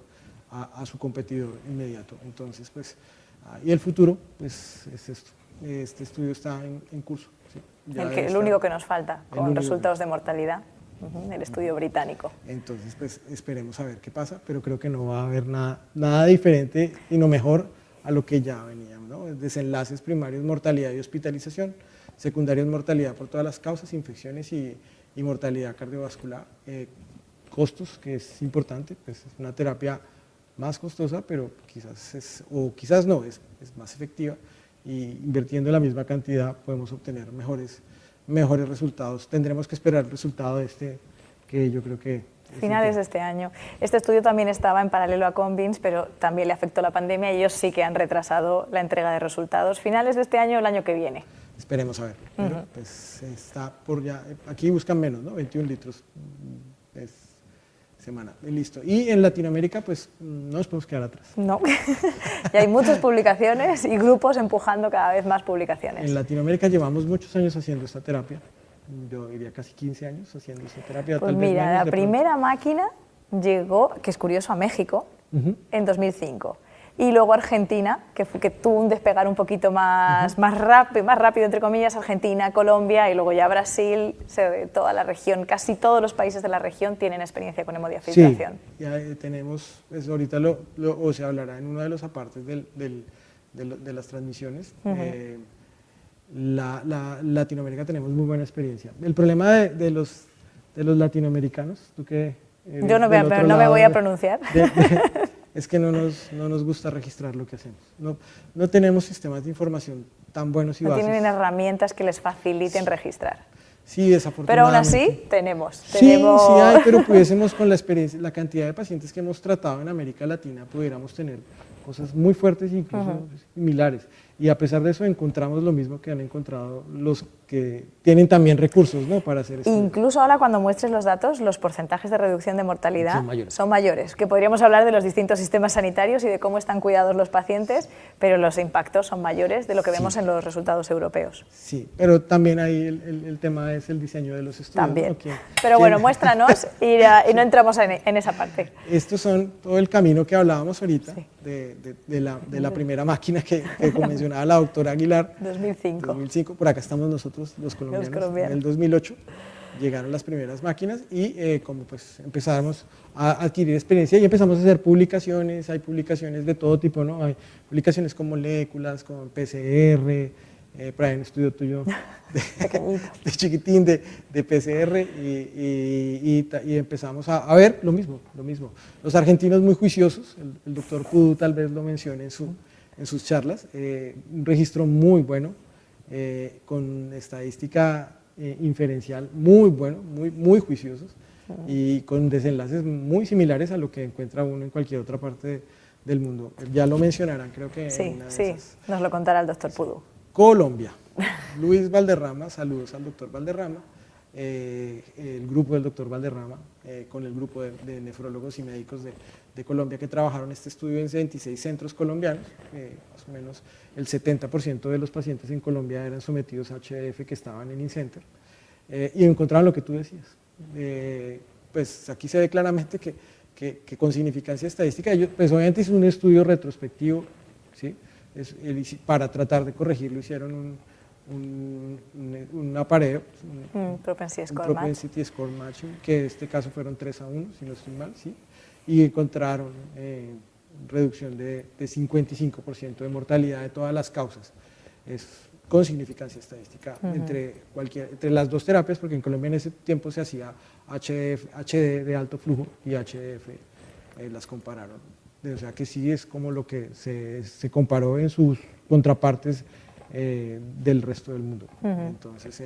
a su competidor inmediato. Entonces, pues, y el futuro, pues es esto. Este estudio está en curso. ¿Sí? El único que nos falta, con resultados de mortalidad. El estudio británico. Entonces, pues esperemos a ver qué pasa, pero creo que no va a haber nada diferente, sino mejor a lo que ya veníamos, ¿no? Desenlaces primarios, mortalidad y hospitalización, secundarios, mortalidad por todas las causas, infecciones y mortalidad cardiovascular. Costos, que es importante, pues es una terapia más costosa, pero quizás quizás no, es más efectiva, y invirtiendo la misma cantidad podemos obtener mejores resultados. Tendremos que esperar el resultado que yo creo que... Finales de este año. Este estudio también estaba en paralelo a Convince, pero también le afectó la pandemia y ellos sí que han retrasado la entrega de resultados. Finales de este año o el año que viene. Esperemos a ver. Pero, pues está por ya... Aquí buscan menos, ¿no? 21 litros semana. Y listo. Y en Latinoamérica, pues no nos podemos quedar atrás. No. Y hay muchas publicaciones y grupos empujando cada vez más publicaciones. En Latinoamérica llevamos muchos años haciendo esta terapia. Yo diría casi 15 años haciendo esta terapia. Pues mira, la primera máquina llegó, que es curioso, a México en 2005. Y luego Argentina, que tuvo un despegar un poquito más rápido, entre comillas, Argentina, Colombia, y luego ya Brasil, toda la región, casi todos los países de la región tienen experiencia con hemodiafiltración. Sí, ya tenemos, pues ahorita o se hablará en uno de los apartes de las transmisiones. Latinoamérica tenemos muy buena experiencia. El problema de los latinoamericanos, tú que... Yo no me voy a pronunciar. Es que no nos gusta registrar lo que hacemos. No tenemos sistemas de información tan buenos y básicos. No tienen herramientas que les faciliten registrar. Sí, desafortunadamente. Pero aún así, tenemos. Sí hay, pero pudiésemos, con la experiencia, la cantidad de pacientes que hemos tratado en América Latina, pudiéramos tener cosas muy fuertes e incluso similares. Y a pesar de eso encontramos lo mismo que han encontrado los que tienen también recursos, ¿no?, para hacer esto. Incluso ahora cuando muestres los datos, los porcentajes de reducción de mortalidad son mayores, que podríamos hablar de los distintos sistemas sanitarios y de cómo están cuidados los pacientes, pero los impactos son mayores de lo que vemos en los resultados europeos. Sí, pero también ahí el tema es el diseño de los estudios. También, ¿no? pero bueno, muéstranos y no entramos en esa parte. Estos son todo el camino que hablábamos ahorita, de la primera máquina que mencionaba la doctora Aguilar. 2005, por acá estamos nosotros, los colombianos. En el 2008 llegaron las primeras máquinas y como pues empezamos a adquirir experiencia y empezamos a hacer publicaciones. Hay publicaciones de todo tipo, ¿no? Hay publicaciones con moléculas, con PCR, por ahí un estudio tuyo de chiquitín de PCR y empezamos a ver lo mismo. Los argentinos muy juiciosos, el doctor Pudu tal vez lo mencione en sus charlas, un registro muy bueno, con estadística inferencial muy bueno, muy juiciosos y con desenlaces muy similares a lo que encuentra uno en cualquier otra parte del mundo. Ya lo mencionarán, creo que sí, nos lo contará el doctor Pudu. Colombia, Luis Valderrama, saludos al doctor Valderrama, el grupo del doctor Valderrama, con el grupo de nefrólogos y médicos de Colombia que trabajaron este estudio en 26 centros colombianos, más o menos el 70% de los pacientes en Colombia eran sometidos a HDF que estaban en InCenter, y encontraron lo que tú decías. Pues aquí se ve claramente que con significancia estadística, pues obviamente es un estudio retrospectivo, ¿sí? Para tratar de corregirlo hicieron un apareo, un propensity score matching, que en este caso fueron 3-1, si no estoy mal, ¿sí? Y encontraron reducción de 55% de mortalidad de todas las causas, es con significancia estadística entre las dos terapias, porque en Colombia en ese tiempo se hacía HD de alto flujo y HDF, las compararon. O sea que sí es como lo que se comparó en sus contrapartes del resto del mundo, entonces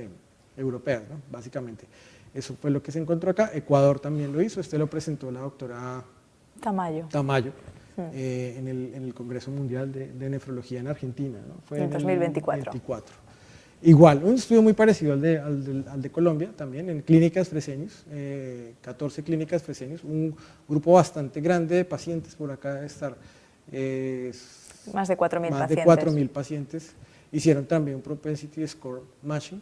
europeas, ¿no? Básicamente. Eso fue lo que se encontró acá. Ecuador también lo hizo, lo presentó la doctora Tamayo en el Congreso Mundial de Nefrología en Argentina, ¿no? Fue en 2024. Igual, un estudio muy parecido al de Colombia, también en clínicas Fresenius, 14 clínicas Fresenius, un grupo bastante grande de pacientes, por acá debe estar más de 4.000 pacientes. Más de 4.000 pacientes. Hicieron también un propensity score matching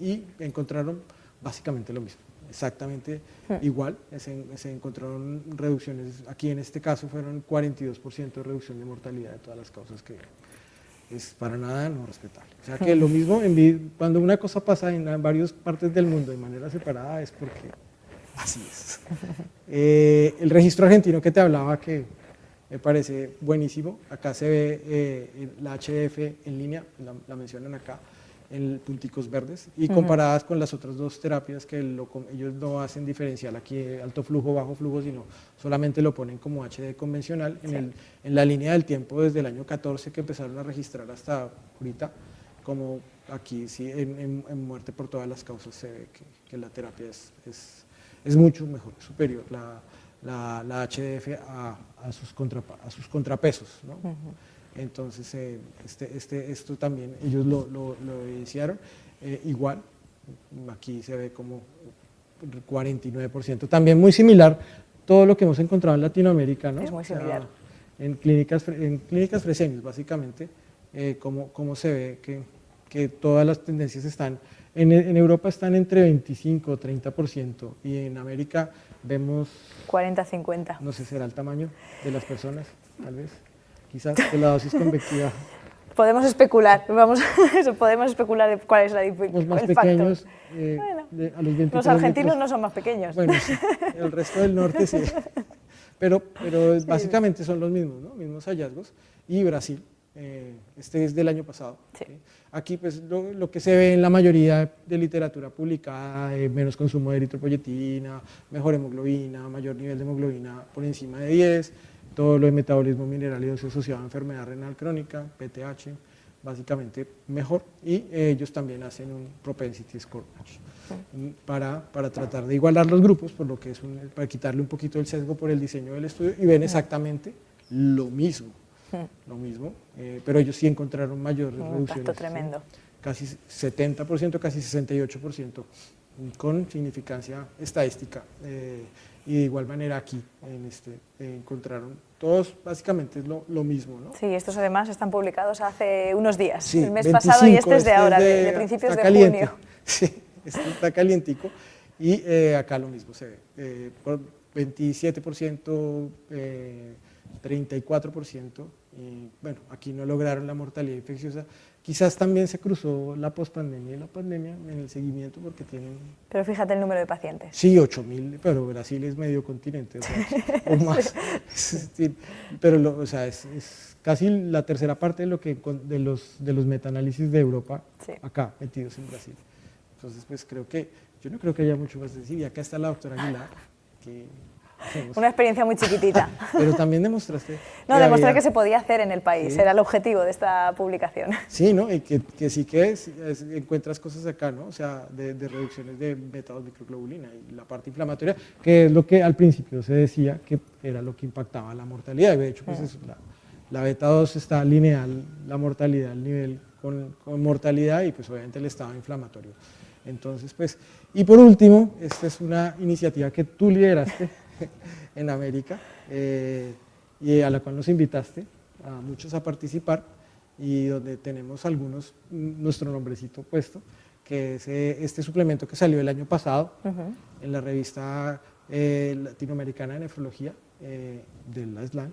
y encontraron básicamente lo mismo, exactamente igual. Se encontraron reducciones, aquí en este caso fueron 42% de reducción de mortalidad de todas las causas, que es para nada no respetable. O sea que lo mismo, cuando una cosa pasa en varias partes del mundo de manera separada es porque así es. El registro argentino que te hablaba, que me parece buenísimo, acá se ve la HDF en línea, la mencionan acá, en punticos verdes, y comparadas con las otras dos terapias que ellos no hacen diferencial aquí, alto flujo, bajo flujo, sino solamente lo ponen como HD convencional, en la línea del tiempo desde el año 14 que empezaron a registrar hasta ahorita, como aquí sí, en muerte por todas las causas se ve que la terapia es mucho mejor, superior la HDF a sus contrapesos, ¿no? Entonces, esto también ellos lo evidenciaron, igual, aquí se ve como 49%, también muy similar todo lo que hemos encontrado en Latinoamérica, ¿no? Es muy similar. O sea, en clínicas Fresenius, básicamente, cómo se ve que todas las tendencias están, en Europa están entre 25 o 30%, y en América vemos 40-50. No sé, será el tamaño de las personas, tal vez. Quizás de la dosis convectiva. Podemos especular, podemos especular de cuál es los más pequeños, bueno, a los 23 los argentinos litros. No son más pequeños. Bueno, sí, el resto del norte sí. Pero sí, básicamente son los mismos, ¿no? Mismos hallazgos. Y Brasil, este es del año pasado. Sí. Aquí pues lo que se ve en la mayoría de literatura publicada, menos consumo de eritropoyetina, mejor hemoglobina, mayor nivel de hemoglobina por encima de 10, todo lo de metabolismo mineral y óseo asociado a enfermedad renal crónica, PTH, básicamente mejor, y ellos también hacen un propensity score match para tratar de igualar los grupos, por lo que para quitarle un poquito el sesgo por el diseño del estudio, y ven exactamente lo mismo. lo mismo, pero ellos sí encontraron mayores Un reducciones. impacto tremendo. Casi 70%, casi 68%, con significancia estadística. Y de igual manera aquí encontraron todos básicamente es lo mismo, ¿no? Sí, estos además están publicados hace unos días, Sí, el mes 25, pasado y este es de ahora, de está principios de caliente. junio. Sí, este está calientico y acá lo mismo se ve, por 27%, 34%, y bueno, aquí no lograron la mortalidad infecciosa. Quizás también se cruzó la pospandemia y la pandemia en el seguimiento porque tienen... Pero fíjate el número de pacientes. Sí, 8.000, pero Brasil es medio continente, o, sea, o más. Sí, pero o sea, es casi la tercera parte de, lo que, de los metaanálisis de Europa, sí, acá metidos en Brasil. Entonces, pues yo no creo que haya mucho más que decir. Y acá está la doctora Aguilar, que... Una experiencia muy chiquitita. Pero también demostraste... No, demostré que se podía hacer en el país, sí, era el objetivo de esta publicación. Sí, ¿no? Y que sí que encuentras cosas acá, ¿no? O sea, de reducciones de beta-2-microglobulina y la parte inflamatoria, que es lo que al principio se decía que era lo que impactaba la mortalidad. Y de hecho, pues la beta-2 está lineal, la mortalidad al nivel con mortalidad y pues obviamente el estado inflamatorio. Entonces, pues, y por último, esta es una iniciativa que tú lideraste en América y a la cual nos invitaste a muchos a participar y donde tenemos algunos nuestro nombrecito puesto, que es este suplemento que salió el año pasado en la revista latinoamericana de nefrología de la SLAN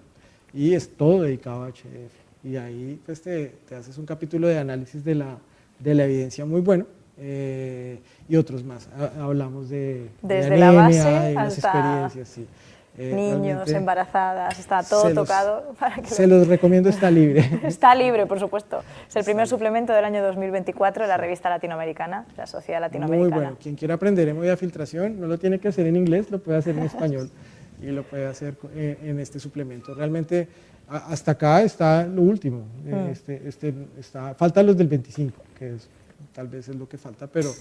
y es todo dedicado a HDF y ahí pues te haces un capítulo de análisis de la evidencia muy bueno. Y otros más, hablamos de desde anemia, la base de las hasta experiencias, sí. Niños, embarazadas, está todo tocado. Se los recomiendo, está libre. Está libre, por supuesto. Es el primer suplemento del año 2024 de la revista latinoamericana, la Sociedad Latinoamericana. Muy bueno, quien quiera aprender hemodiafiltración no lo tiene que hacer en inglés, lo puede hacer en español y lo puede hacer en este suplemento. Realmente hasta acá está lo último, falta los del 25, que es tal vez es lo que falta, pero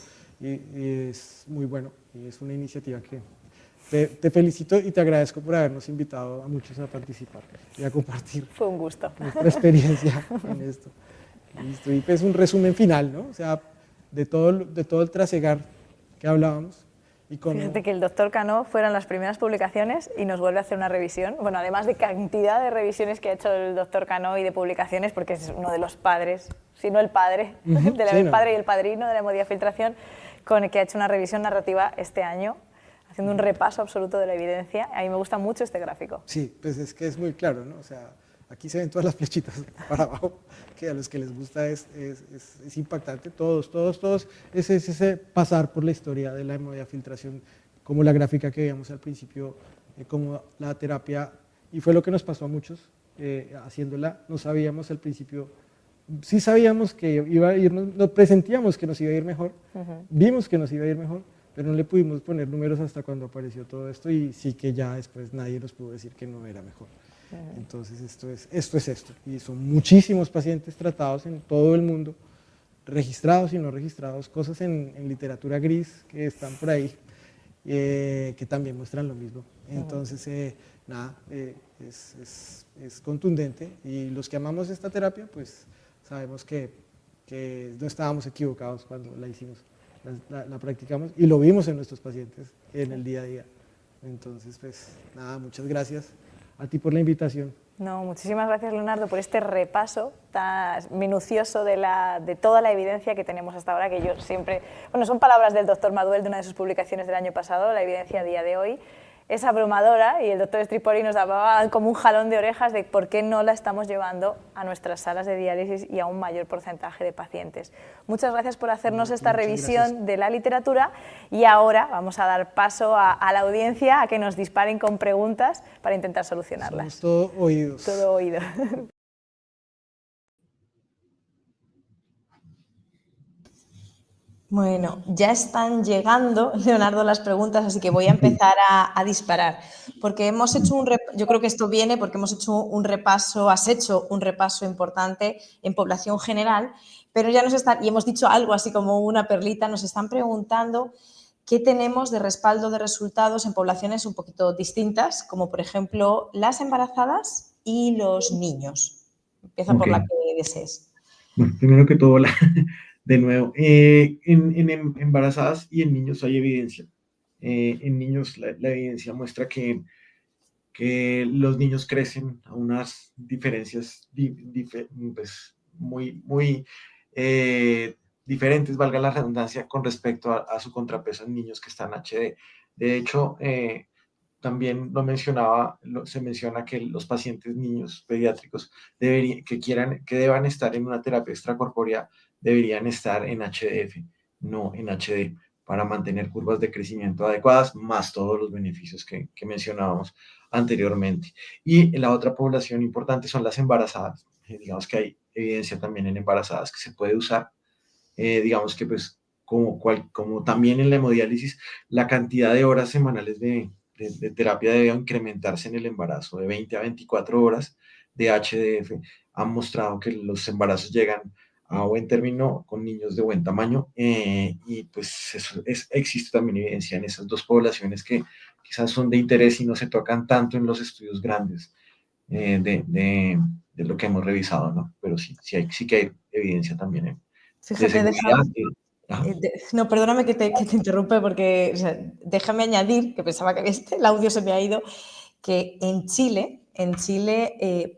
es muy bueno y es una iniciativa que te felicito y te agradezco por habernos invitado a muchos a participar y a compartir. Fue un gusto. Nuestra experiencia en esto. Listo, y pues un resumen final, ¿no? O sea, de todo el trasegar que hablábamos. Y Fíjate que el doctor Cano fueron las primeras publicaciones y nos vuelve a hacer una revisión. Bueno, además de cantidad de revisiones que ha hecho el doctor Cano y de publicaciones, porque es uno de los padres, si no el padre, padre y el padrino de la hemodiafiltración, con el que ha hecho una revisión narrativa este año, haciendo un repaso absoluto de la evidencia. A mí me gusta mucho este gráfico. Sí, pues es que es muy claro, ¿no? O sea, aquí se ven todas las flechitas para abajo, que a los que les gusta es impactante, todos, es ese pasar por la historia de la hemodiafiltración, como la gráfica que veíamos al principio, como la terapia, y fue lo que nos pasó a muchos haciéndola, no sabíamos al principio, sí sabíamos que iba a irnos, nos presentíamos que nos iba a ir mejor, vimos que nos iba a ir mejor, pero no le pudimos poner números hasta cuando apareció todo esto y sí que ya después nadie nos pudo decir que no era mejor. Entonces esto es esto, y son muchísimos pacientes tratados en todo el mundo, registrados y no registrados, cosas en literatura gris que están por ahí, que también muestran lo mismo. Entonces, es contundente y los que amamos esta terapia, pues sabemos que no estábamos equivocados cuando la hicimos, la practicamos y lo vimos en nuestros pacientes en el día a día. Entonces, pues nada, muchas gracias a ti por la invitación. No, muchísimas gracias, Leonardo, por este repaso tan minucioso de toda la evidencia que tenemos hasta ahora, que yo siempre... Bueno, son palabras del doctor Maduel de una de sus publicaciones del año pasado, la evidencia a día de hoy. Es abrumadora y el doctor Stripoli nos daba como un jalón de orejas de por qué no la estamos llevando a nuestras salas de diálisis y a un mayor porcentaje de pacientes. Muchas gracias por hacernos esta revisión de la literatura y ahora vamos a dar paso a la audiencia a que nos disparen con preguntas para intentar solucionarlas. Somos todo oídos. Todo oído. Bueno, ya están llegando, Leonardo, las preguntas, así que voy a empezar a disparar, porque hemos hecho yo creo que esto viene porque hemos hecho un repaso, has hecho un repaso importante en población general, pero ya y hemos dicho algo así como una perlita, nos están preguntando qué tenemos de respaldo de resultados en poblaciones un poquito distintas, como por ejemplo las embarazadas y los niños. Empieza por Ok. la que desees. Bueno, primero que todo, hola, de nuevo. En embarazadas y en niños hay evidencia. En niños la evidencia muestra que los niños crecen a unas diferencias pues, muy diferentes, valga la redundancia, con respecto a su contrapeso en niños que están HD. De hecho, también se menciona que los pacientes niños pediátricos que deban estar en una terapia extracorpórea deberían estar en HDF, no en HD, para mantener curvas de crecimiento adecuadas, más todos los beneficios que mencionábamos anteriormente. Y la otra población importante son las embarazadas. Digamos que hay evidencia también en embarazadas que se puede usar. Digamos que pues como también en la hemodiálisis, la cantidad de horas semanales de terapia debe incrementarse en el embarazo de 20 a 24 horas de HDF. Han mostrado que los embarazos llegan a buen término con niños de buen tamaño y pues existe también evidencia en esas dos poblaciones que quizás son de interés y no se tocan tanto en los estudios grandes de lo que hemos revisado, ¿no? Pero sí que hay evidencia también de Fíjate, seguridad. Ajá. no, perdóname que te interrumpe porque o sea, déjame añadir, que pensaba que el audio se me ha ido, que en Chile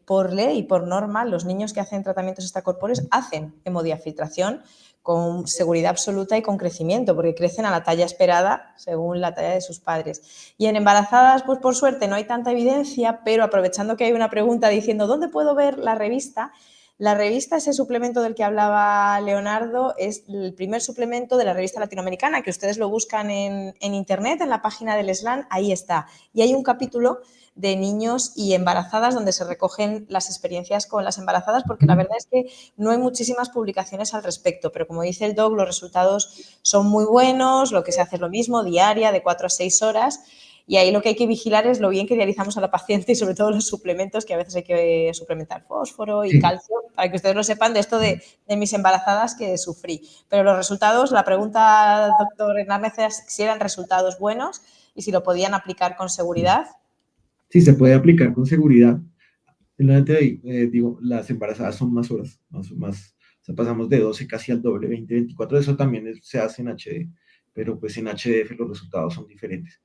por ley y por norma, los niños que hacen tratamientos extracorpóreos hacen hemodiafiltración con seguridad absoluta y con crecimiento, porque crecen a la talla esperada según la talla de sus padres. Y en embarazadas, pues por suerte no hay tanta evidencia, pero aprovechando que hay una pregunta diciendo ¿dónde puedo ver la revista? La revista, ese suplemento del que hablaba Leonardo, es el primer suplemento de la revista latinoamericana, que ustedes lo buscan en internet, en la página del SLAN, ahí está. Y hay un capítulo de niños y embarazadas donde se recogen las experiencias con las embarazadas, porque la verdad es que no hay muchísimas publicaciones al respecto, pero como dice el doc, los resultados son muy buenos, lo que se hace es lo mismo, diaria, de 4 a 6 horas, y ahí lo que hay que vigilar es lo bien que dializamos a la paciente y sobre todo los suplementos, que a veces hay que suplementar fósforo y Sí, calcio, para que ustedes lo sepan de esto de mis embarazadas que sufrí. Pero los resultados, la pregunta, doctor Hernández, es si eran resultados buenos y si lo podían aplicar con seguridad. sí, se puede aplicar con seguridad. Realmente, digo, las embarazadas son más horas, o sea, pasamos de 12 casi al doble, 20, 24, eso también se hace en HD, pero pues en HDF los resultados son diferentes.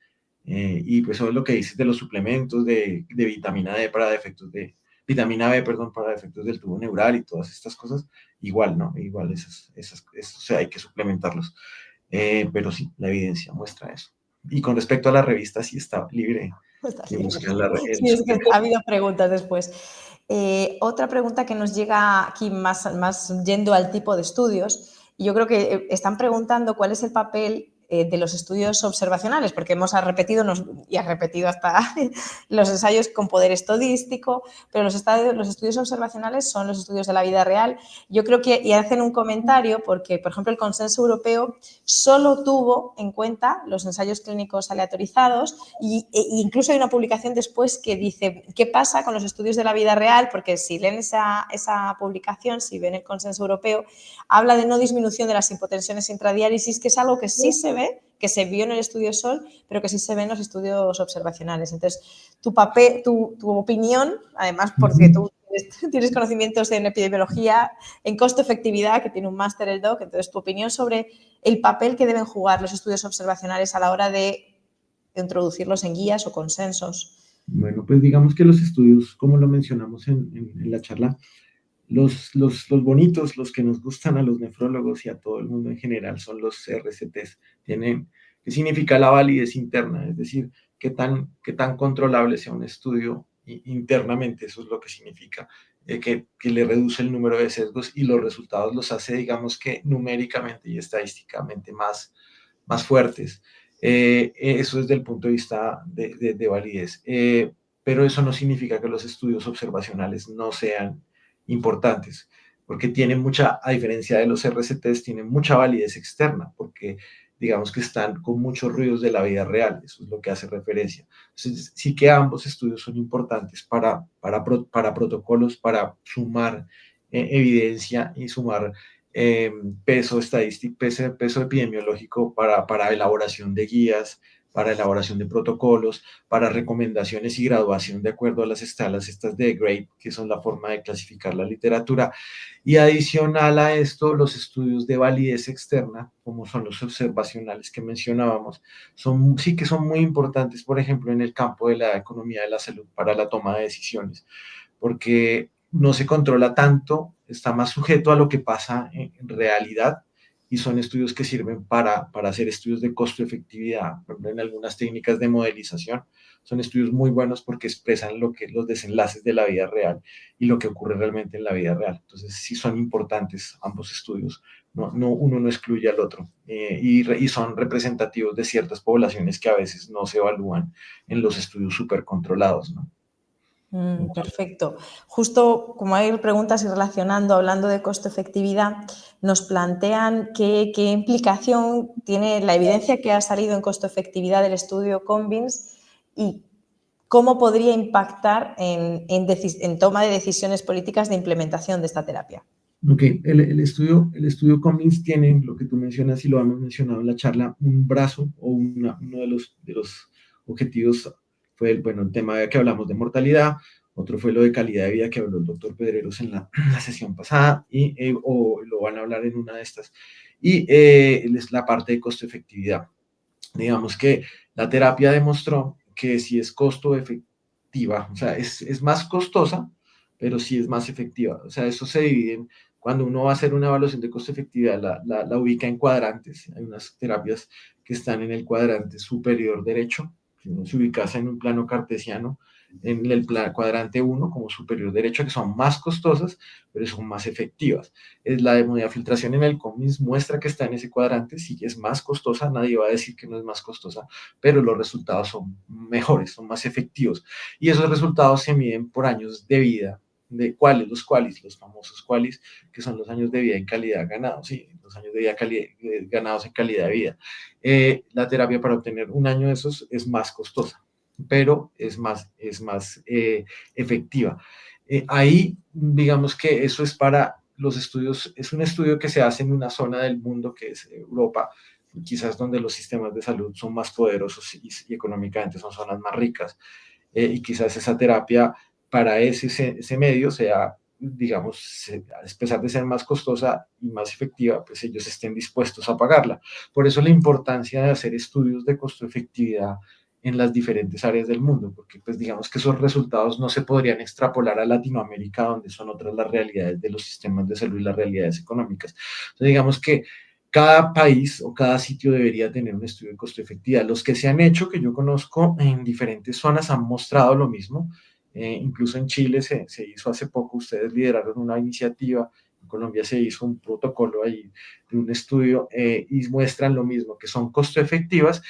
Y pues eso es lo que dices de los suplementos de vitamina D para defectos vitamina B, perdón, para defectos del tubo neural y todas estas cosas, igual, ¿no? Igual o sea, hay que suplementarlos. Pero sí, la evidencia muestra eso. Y con respecto a la revista, sí está libre de buscar el Sí, es que suplemento. ha habido preguntas después. Otra pregunta que nos llega aquí más yendo al tipo de estudios, y yo creo que están preguntando cuál es el papel de los estudios observacionales, porque hemos repetido y ha repetido hasta los ensayos con poder estadístico, pero los estudios observacionales son los estudios de la vida real. Yo creo que, y hacen un comentario, porque, por ejemplo, el consenso europeo solo tuvo en cuenta los ensayos clínicos aleatorizados e incluso hay una publicación después que dice qué pasa con los estudios de la vida real, porque si leen esa publicación, si ven el consenso europeo, habla de no disminución de las hipotensiones intradiálisis, que es algo que sí se ve, que se vio en el estudio SOL, pero que sí se ve en los estudios observacionales. Entonces, tu opinión, además porque tú tienes conocimientos en epidemiología, en costo-efectividad, que tiene un máster el doc, entonces tu opinión sobre el papel que deben jugar los estudios observacionales a la hora de introducirlos en guías o consensos. Bueno, pues digamos que los estudios, como lo mencionamos en la charla, los bonitos, los que nos gustan a los nefrólogos y a todo el mundo en general, son los RCTs. ¿Qué significa la validez interna? Es decir, qué tan controlable sea un estudio internamente, eso es lo que significa, que le reduce el número de sesgos y los resultados los hace, digamos que numéricamente y estadísticamente más fuertes. Eso desde el punto de vista de validez. Pero eso no significa que los estudios observacionales no sean importantes, porque tienen a diferencia de los RCTs, tienen mucha validez externa, porque digamos que están con muchos ruidos de la vida real, eso es lo que hace referencia. Entonces, sí que ambos estudios son importantes para protocolos, para sumar evidencia y sumar peso estadístico, peso epidemiológico para elaboración de guías, para elaboración de protocolos, para recomendaciones y graduación de acuerdo a las escalas estas de grade, que son la forma de clasificar la literatura. Y adicional a esto, los estudios de validez externa, como son los observacionales que mencionábamos, sí que son muy importantes, por ejemplo, en el campo de la economía de la salud para la toma de decisiones, porque no se controla tanto, está más sujeto a lo que pasa en realidad, y son estudios que sirven para hacer estudios de costo-efectividad. Por ejemplo, en algunas técnicas de modelización son estudios muy buenos porque expresan los desenlaces de la vida real y lo que ocurre realmente en la vida real. Entonces, sí son importantes ambos estudios, uno no excluye al otro, y son representativos de ciertas poblaciones que a veces no se evalúan en los estudios súper controlados, ¿no? Perfecto. Justo como hay preguntas y relacionando, hablando de costo-efectividad, nos plantean qué implicación tiene la evidencia que ha salido en costo-efectividad del estudio CONVINS y cómo podría impactar en toma de decisiones políticas de implementación de esta terapia. Ok, el estudio Cummings tiene, lo que tú mencionas y lo hemos mencionado en la charla, un brazo o uno de los objetivos fue el tema de que hablamos de mortalidad, otro fue lo de calidad de vida que habló el doctor Pedreros en la sesión pasada, o lo van a hablar en una de estas, y es la parte de costo-efectividad. Digamos que la terapia demostró que si es costo efectiva, o sea, es más costosa, pero sí es más efectiva. O sea, eso se divide en, cuando uno va a hacer una evaluación de costo-efectividad, la ubica en cuadrantes. Hay unas terapias que están en el cuadrante superior derecho, que uno se ubica en un plano cartesiano, en el cuadrante 1 como superior derecho, que son más costosas, pero son más efectivas. Es la hemodiafiltración en el COMIS muestra que está en ese cuadrante, sí es más costosa, nadie va a decir que no es más costosa, pero los resultados son mejores, son más efectivos. Y esos resultados se miden por años de vida. ¿De cuáles? Los qualis, los famosos qualis, que son los años de vida en calidad ganados, sí, los años de vida ganados en calidad de vida. La terapia para obtener un año de esos es más costosa, pero es más efectiva. Ahí, digamos que eso es para los estudios, es un estudio que se hace en una zona del mundo que es Europa, quizás donde los sistemas de salud son más poderosos y económicamente son zonas más ricas, y quizás esa terapia para ese medio sea, digamos, a pesar de ser más costosa y más efectiva, pues ellos estén dispuestos a pagarla. Por eso la importancia de hacer estudios de costo-efectividad en las diferentes áreas del mundo, porque pues digamos que esos resultados no se podrían extrapolar a Latinoamérica, donde son otras las realidades de los sistemas de salud y las realidades económicas. Entonces digamos que cada país o cada sitio debería tener un estudio de costo-efectividad. Los que se han hecho, que yo conozco en diferentes zonas, han mostrado lo mismo. Incluso en Chile se hizo hace poco, ustedes lideraron una iniciativa, en Colombia se hizo un protocolo ahí de un estudio, y muestran lo mismo, que son costo-efectivas.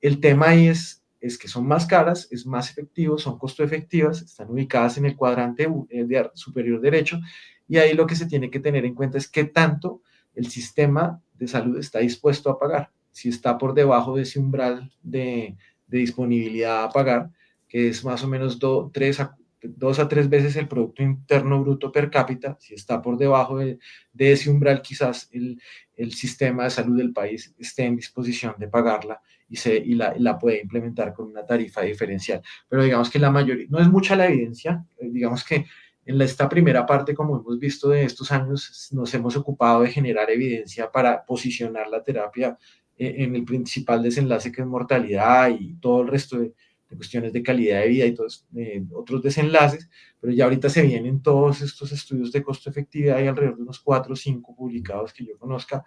El tema ahí es que son más caras, es más efectivo, son costo efectivas, están ubicadas en el cuadrante superior derecho, y ahí lo que se tiene que tener en cuenta es qué tanto el sistema de salud está dispuesto a pagar. Si está por debajo de ese umbral de disponibilidad a pagar, que es más o menos 2 a 3 veces el Producto Interno Bruto per cápita, si está por debajo de ese umbral, quizás el sistema de salud del país esté en disposición de pagarla y la puede implementar con una tarifa diferencial. Pero digamos que la mayoría, no es mucha la evidencia, digamos que en esta primera parte, como hemos visto de estos años, nos hemos ocupado de generar evidencia para posicionar la terapia en el principal desenlace, que es mortalidad, y todo el resto de cuestiones de calidad de vida y todos otros desenlaces, pero ya ahorita se vienen todos estos estudios de costo-efectividad, hay alrededor de unos 4 o 5 publicados que yo conozca,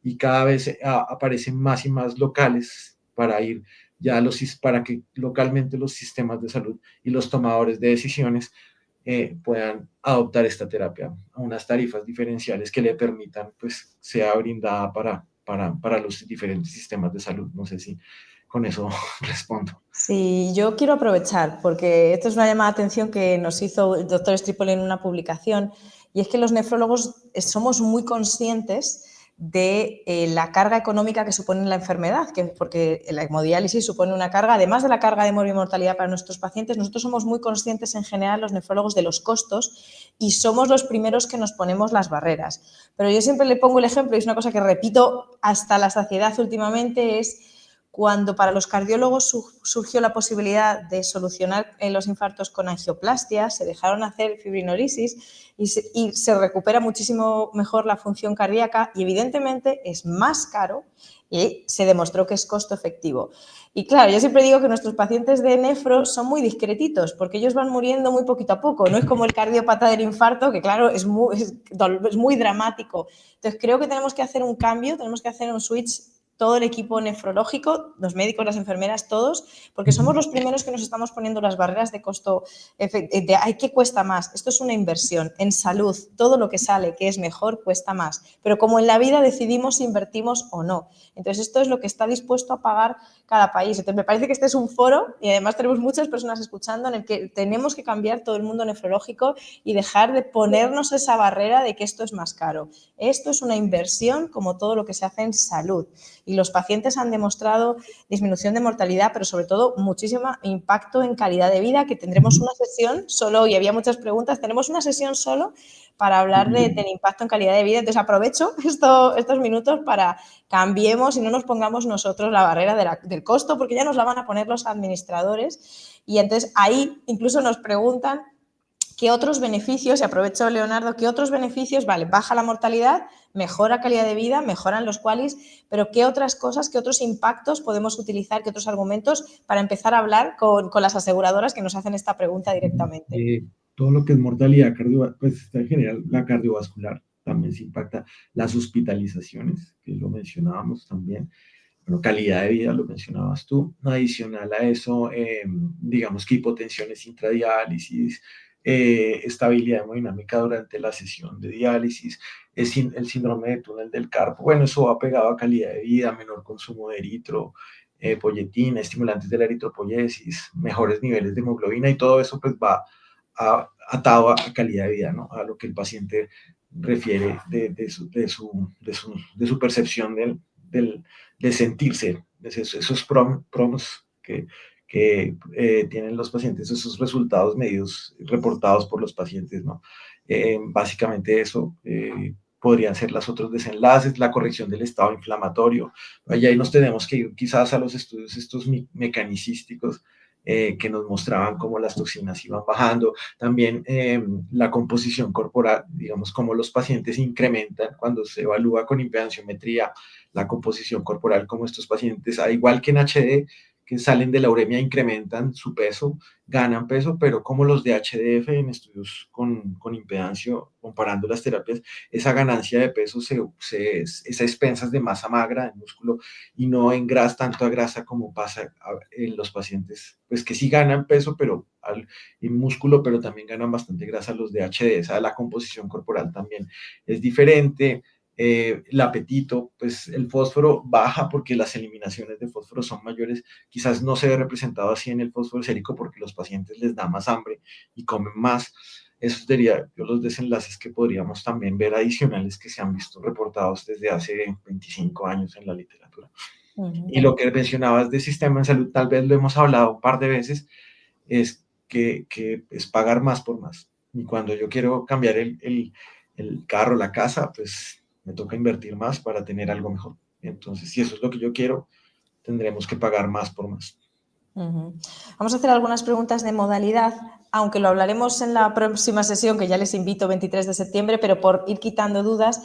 y cada vez aparecen más y más locales para ir ya para que localmente los sistemas de salud y los tomadores de decisiones puedan adoptar esta terapia a unas tarifas diferenciales que le permitan, pues, sea brindada para los diferentes sistemas de salud. No sé si con eso respondo. Sí, yo quiero aprovechar, porque esto es una llamada de atención que nos hizo el doctor Stripoli en una publicación, y es que los nefrólogos somos muy conscientes de la carga económica que supone la enfermedad, porque la hemodiálisis supone una carga, además de la carga de mortalidad para nuestros pacientes. Nosotros somos muy conscientes en general, los nefrólogos, de los costos, y somos los primeros que nos ponemos las barreras. Pero yo siempre le pongo el ejemplo, y es una cosa que repito hasta la saciedad últimamente, es Cuando para los cardiólogos surgió la posibilidad de solucionar los infartos con angioplastia, se dejaron hacer fibrinolisis y se recupera muchísimo mejor la función cardíaca y evidentemente es más caro y se demostró que es costo efectivo. Y claro, yo siempre digo que nuestros pacientes de nefro son muy discretitos porque ellos van muriendo muy poquito a poco, no es como el cardiópata del infarto que claro, es muy dramático. Entonces creo que tenemos que hacer un cambio, tenemos que hacer un switch todo el equipo nefrológico, los médicos, las enfermeras, todos, porque somos los primeros que nos estamos poniendo las barreras de costo, ¿qué cuesta más? Esto es una inversión en salud, todo lo que sale, que es mejor, cuesta más, pero como en la vida decidimos si invertimos o no. Entonces esto es lo que está dispuesto a pagar cada país. Entonces me parece que este es un foro y además tenemos muchas personas escuchando en el que tenemos que cambiar todo el mundo nefrológico y dejar de ponernos esa barrera de que esto es más caro. Esto es una inversión como todo lo que se hace en salud. Y los pacientes han demostrado disminución de mortalidad, pero sobre todo muchísimo impacto en calidad de vida, que tendremos una sesión solo, y había muchas preguntas, tenemos una sesión solo para hablar del impacto en calidad de vida. Entonces aprovecho estos minutos para cambiemos y no nos pongamos nosotros la barrera del costo, porque ya nos la van a poner los administradores. Y entonces ahí incluso nos preguntan ¿qué otros beneficios? Y aprovecho, Leonardo, ¿qué otros beneficios? Vale, baja la mortalidad, mejora calidad de vida, mejoran los qualis, pero ¿qué otras cosas, qué otros impactos podemos utilizar, qué otros argumentos para empezar a hablar con las aseguradoras que nos hacen esta pregunta directamente? Todo lo que es mortalidad pues en general la cardiovascular también se impacta, las hospitalizaciones, que lo mencionábamos también, bueno, calidad de vida, lo mencionabas tú. Adicional a eso, digamos que hipotensiones intradiálisis, estabilidad hemodinámica durante la sesión de diálisis, el síndrome de túnel del carpo. Bueno, eso va pegado a calidad de vida, menor consumo de eritro, poyetina, estimulantes de la eritropoyesis, mejores niveles de hemoglobina y todo eso pues va atado a calidad de vida, ¿no? A lo que el paciente refiere de su percepción de sentirse, esos promos que tienen los pacientes, esos resultados medidos reportados por los pacientes, ¿no? Básicamente eso podrían ser los otros desenlaces, la corrección del estado inflamatorio. Allá ahí nos tenemos que ir quizás a los estudios estos mecanicísticos que nos mostraban cómo las toxinas iban bajando, también la composición corporal, digamos, cómo los pacientes incrementan cuando se evalúa con impedanciometría la composición corporal, como estos pacientes, al igual que en HD, que salen de la uremia, incrementan su peso, ganan peso, pero como los de HDF en estudios con impedancio, comparando las terapias, esa ganancia de peso es a expensas de masa magra, de músculo, y no en grasa, tanto a grasa como pasa en los pacientes, pues que sí ganan peso, pero en músculo, pero también ganan bastante grasa los de HD, o sea, la composición corporal también es diferente. El apetito, pues el fósforo baja porque las eliminaciones de fósforo son mayores, quizás no se ve representado así en el fósforo sérico porque los pacientes les da más hambre y comen más. Eso sería los desenlaces que podríamos también ver adicionales que se han visto reportados desde hace 25 años en la literatura. Y lo que mencionabas de sistema de salud, tal vez lo hemos hablado un par de veces, es que es pagar más por más. Y cuando yo quiero cambiar el carro, la casa, pues me toca invertir más para tener algo mejor. Entonces, si eso es lo que yo quiero, tendremos que pagar más por más. Vamos a hacer algunas preguntas de modalidad, aunque lo hablaremos en la próxima sesión, que ya les invito 23 de septiembre, pero por ir quitando dudas,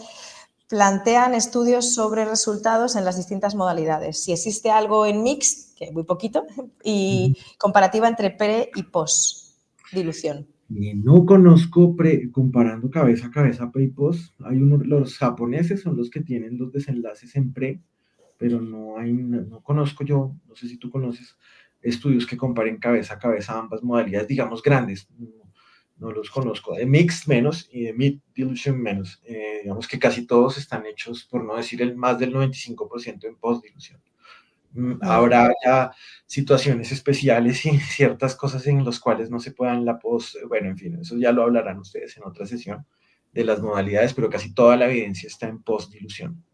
plantean estudios sobre resultados en las distintas modalidades. Si existe algo en mix, que muy poquito, y comparativa entre pre y post dilución. No conozco comparando cabeza a cabeza pre y post. Hay los japoneses son los que tienen los desenlaces en pre, pero no conozco yo, no sé si tú conoces estudios que comparen cabeza a cabeza ambas modalidades, digamos grandes. No los conozco. De mix menos y de mid dilution menos. Digamos que casi todos están hechos, por no decir más del 95% en post dilución. Habrá ya situaciones especiales y ciertas cosas en las cuales no se puedan la post, bueno, en fin, eso ya lo hablarán ustedes en otra sesión de las modalidades, pero casi toda la evidencia está en post dilución.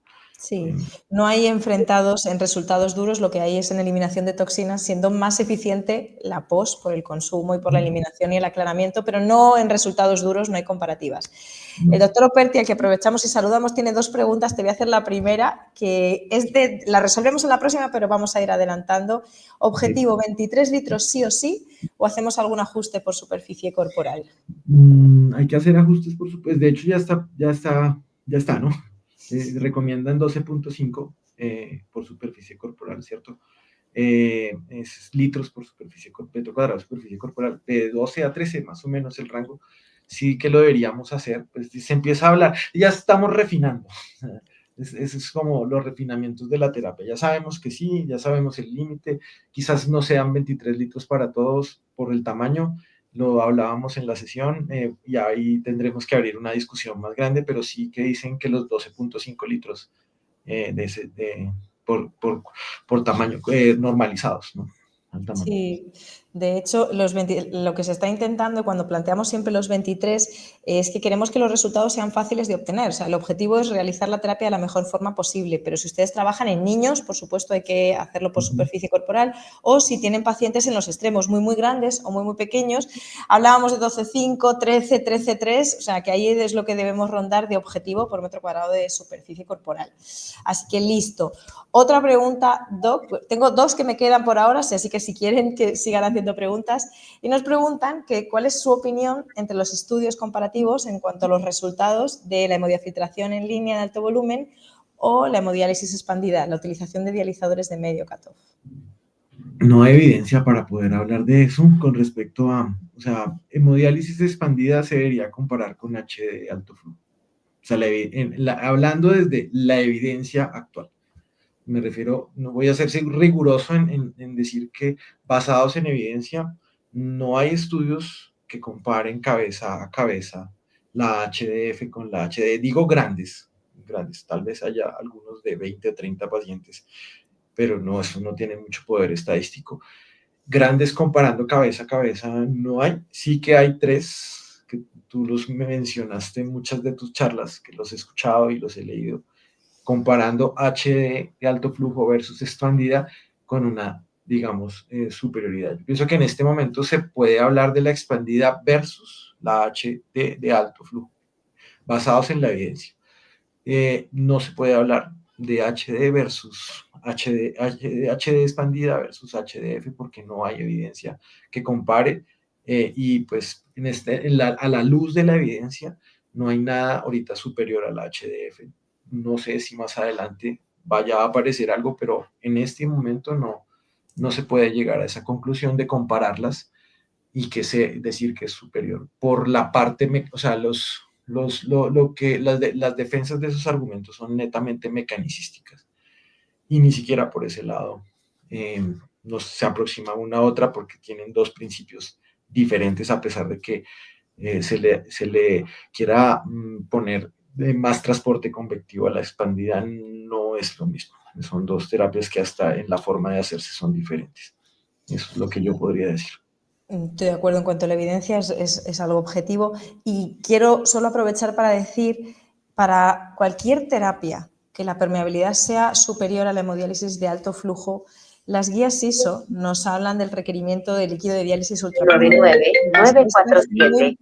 Sí, no hay enfrentados en resultados duros, lo que hay es en eliminación de toxinas, siendo más eficiente la post por el consumo y por la eliminación y el aclaramiento, pero no en resultados duros, no hay comparativas. El doctor Operti, al que aprovechamos y saludamos, tiene 2 preguntas. Te voy a hacer la primera, que la resolvemos en la próxima, pero vamos a ir adelantando. Objetivo, 23 litros sí o sí, o hacemos algún ajuste por superficie corporal. Hay que hacer ajustes, por supuesto. De hecho, ya está, ¿no? Recomiendan 12.5 por superficie corporal, ¿cierto? Es litros por metro cuadrado de superficie corporal, de 12 a 13 más o menos el rango, sí que lo deberíamos hacer, pues se empieza a hablar, ya estamos refinando, eso es como los refinamientos de la terapia, ya sabemos que sí, ya sabemos el límite, quizás no sean 23 litros para todos por el tamaño, lo hablábamos en la sesión, y ahí tendremos que abrir una discusión más grande, pero sí que dicen que los 12.5 litros por tamaño, normalizados, ¿no? Al tamaño. Sí, de hecho, lo que se está intentando cuando planteamos siempre los 23 es que queremos que los resultados sean fáciles de obtener. O sea, el objetivo es realizar la terapia de la mejor forma posible, pero si ustedes trabajan en niños, por supuesto hay que hacerlo por superficie corporal, o si tienen pacientes en los extremos muy grandes o muy pequeños, hablábamos de 12,5, 13, 13,3, o sea, que ahí es lo que debemos rondar de objetivo por metro cuadrado de superficie corporal. Así que listo. Otra pregunta, Doc. Tengo 2 que me quedan por ahora, así que si quieren que sigan haciendo preguntas. Y nos preguntan que cuál es su opinión entre los estudios comparativos en cuanto a los resultados de la hemodiafiltración en línea de alto volumen o la hemodiálisis expandida, la utilización de dializadores de medio cutoff. No hay evidencia para poder hablar de eso con respecto a, o sea, hemodiálisis expandida se debería comparar con HD de alto flujo. O sea, hablando desde la evidencia actual. Me refiero, no voy a ser riguroso en decir que basados en evidencia, no hay estudios que comparen cabeza a cabeza la HDF con la HD, digo grandes, tal vez haya algunos de 20 o 30 pacientes, pero no, eso no tiene mucho poder estadístico. Grandes comparando cabeza a cabeza no hay, sí que hay 3, que tú los mencionaste en muchas de tus charlas, que los he escuchado y los he leído, comparando HD de alto flujo versus expandida con una, digamos, superioridad. Yo pienso que en este momento se puede hablar de la expandida versus la HD de alto flujo, basados en la evidencia. No se puede hablar de HD versus HD expandida versus HDF porque no hay evidencia que compare, y pues a la luz de la evidencia no hay nada ahorita superior a la HDF. No sé si más adelante vaya a aparecer algo, pero en este momento no se puede llegar a esa conclusión de compararlas y decir que es superior por la parte, o sea, las defensas de esos argumentos son netamente mecanicísticas y ni siquiera por ese lado no se aproxima una a otra porque tienen 2 principios diferentes a pesar de que se le quiera poner más transporte convectivo a la expandida, no es lo mismo. Son 2 terapias que hasta en la forma de hacerse son diferentes. Eso es lo que yo podría decir. Estoy de acuerdo en cuanto a la evidencia, es algo objetivo. Y quiero solo aprovechar para decir, para cualquier terapia que la permeabilidad sea superior a la hemodiálisis de alto flujo, las guías ISO nos hablan del requerimiento de líquido de diálisis ultrapuro. 947.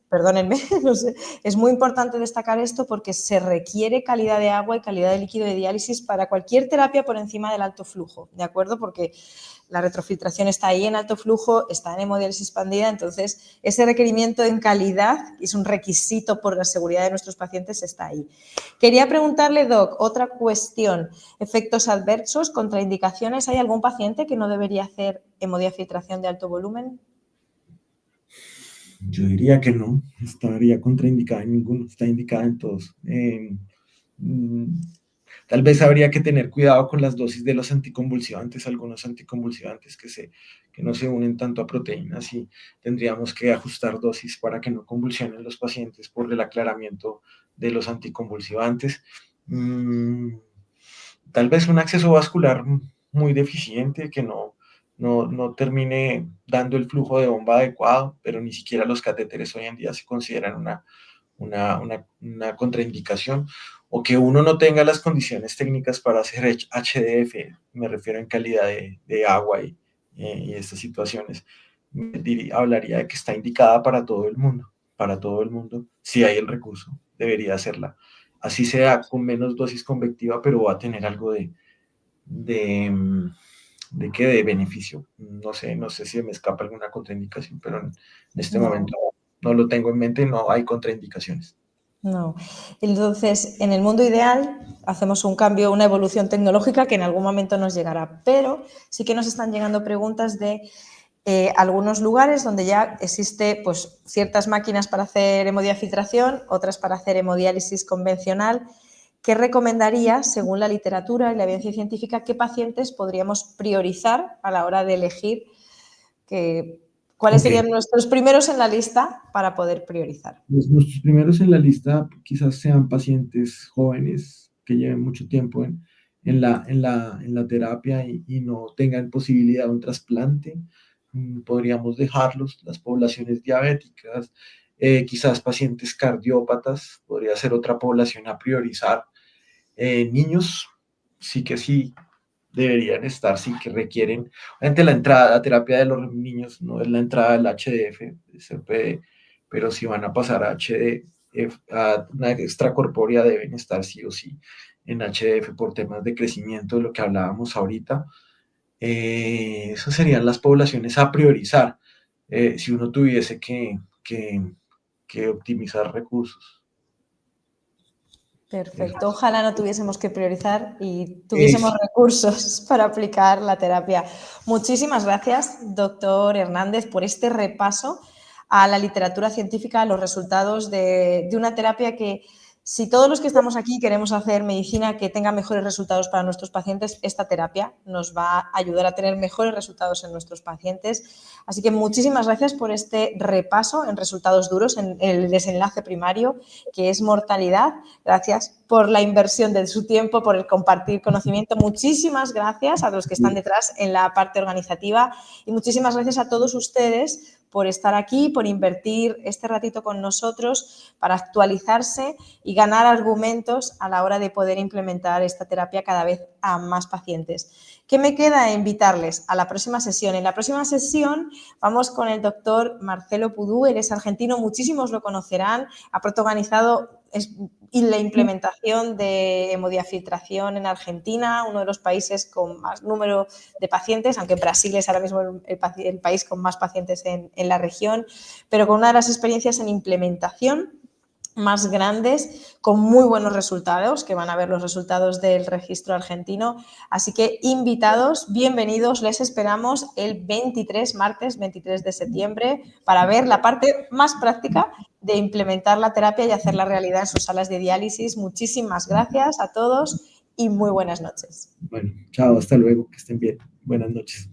Perdónenme, no sé, es muy importante destacar esto porque se requiere calidad de agua y calidad de líquido de diálisis para cualquier terapia por encima del alto flujo, ¿de acuerdo? Porque la retrofiltración está ahí en alto flujo, está en hemodiálisis expandida, entonces ese requerimiento en calidad, que es un requisito por la seguridad de nuestros pacientes, está ahí. Quería preguntarle, Doc, otra cuestión, efectos adversos, contraindicaciones, ¿hay algún paciente que no debería hacer hemodiafiltración de alto volumen? Yo diría que no, estaría contraindicada en ninguno, está indicada en todos. Tal vez habría que tener cuidado con las dosis de los anticonvulsivantes, algunos anticonvulsivantes que no se unen tanto a proteínas y tendríamos que ajustar dosis para que no convulsionen los pacientes por el aclaramiento de los anticonvulsivantes. Tal vez un acceso vascular muy deficiente que no termine dando el flujo de bomba adecuado, pero ni siquiera los catéteres hoy en día se consideran una contraindicación, o que uno no tenga las condiciones técnicas para hacer HDF, me refiero en calidad de agua y estas situaciones, hablaría de que está indicada para todo el mundo, si hay el recurso, debería hacerla. Así sea con menos dosis convectiva, pero va a tener algo de de beneficio. No sé si me escapa alguna contraindicación, pero en este momento no lo tengo en mente, no hay contraindicaciones. No. Entonces, en el mundo ideal hacemos un cambio, una evolución tecnológica que en algún momento nos llegará, pero sí que nos están llegando preguntas de algunos lugares donde ya existe pues, ciertas máquinas para hacer hemodiafiltración, otras para hacer hemodiálisis convencional. ¿Qué recomendaría, según la literatura y la evidencia científica, qué pacientes podríamos priorizar a la hora de elegir cuáles serían nuestros primeros en la lista para poder priorizar? Nuestros primeros en la lista quizás sean pacientes jóvenes que lleven mucho tiempo en la terapia y no tengan posibilidad de un trasplante. Podríamos dejarlos, las poblaciones diabéticas, quizás pacientes cardiópatas, podría ser otra población a priorizar. Niños, sí deberían estar, sí que requieren. Obviamente la entrada, la terapia de los niños no es la entrada del HDF, se puede, pero si van a pasar a HDF, a una extracorpórea, deben estar sí o sí en HDF por temas de crecimiento, de lo que hablábamos ahorita. Esas serían las poblaciones a priorizar si uno tuviese que optimizar recursos. Perfecto. Ojalá no tuviésemos que priorizar y tuviésemos recursos para aplicar la terapia. Muchísimas gracias, doctor Hernández, por este repaso a la literatura científica, a los resultados de una terapia que, si todos los que estamos aquí queremos hacer medicina que tenga mejores resultados para nuestros pacientes, esta terapia nos va a ayudar a tener mejores resultados en nuestros pacientes. Así que muchísimas gracias por este repaso en resultados duros, en el desenlace primario, que es mortalidad. Gracias por la inversión de su tiempo, por el compartir conocimiento. Muchísimas gracias a los que están detrás en la parte organizativa y muchísimas gracias a todos ustedes por estar aquí, por invertir este ratito con nosotros para actualizarse y ganar argumentos a la hora de poder implementar esta terapia cada vez a más pacientes. ¿Qué me queda? Invitarles a la próxima sesión. En la próxima sesión vamos con el doctor Marcelo Pudú, él es argentino, muchísimos lo conocerán, ha protagonizado la implementación de hemodiafiltración en Argentina, uno de los países con más número de pacientes, aunque Brasil es ahora mismo el país con más pacientes en la región, pero con una de las experiencias en implementación más grandes, con muy buenos resultados, que van a ver los resultados del registro argentino. Así que invitados, bienvenidos, les esperamos el martes 23 de septiembre, para ver la parte más práctica de implementar la terapia y hacerla realidad en sus salas de diálisis. Muchísimas gracias a todos y muy buenas noches. Bueno, chao, hasta luego, que estén bien. Buenas noches.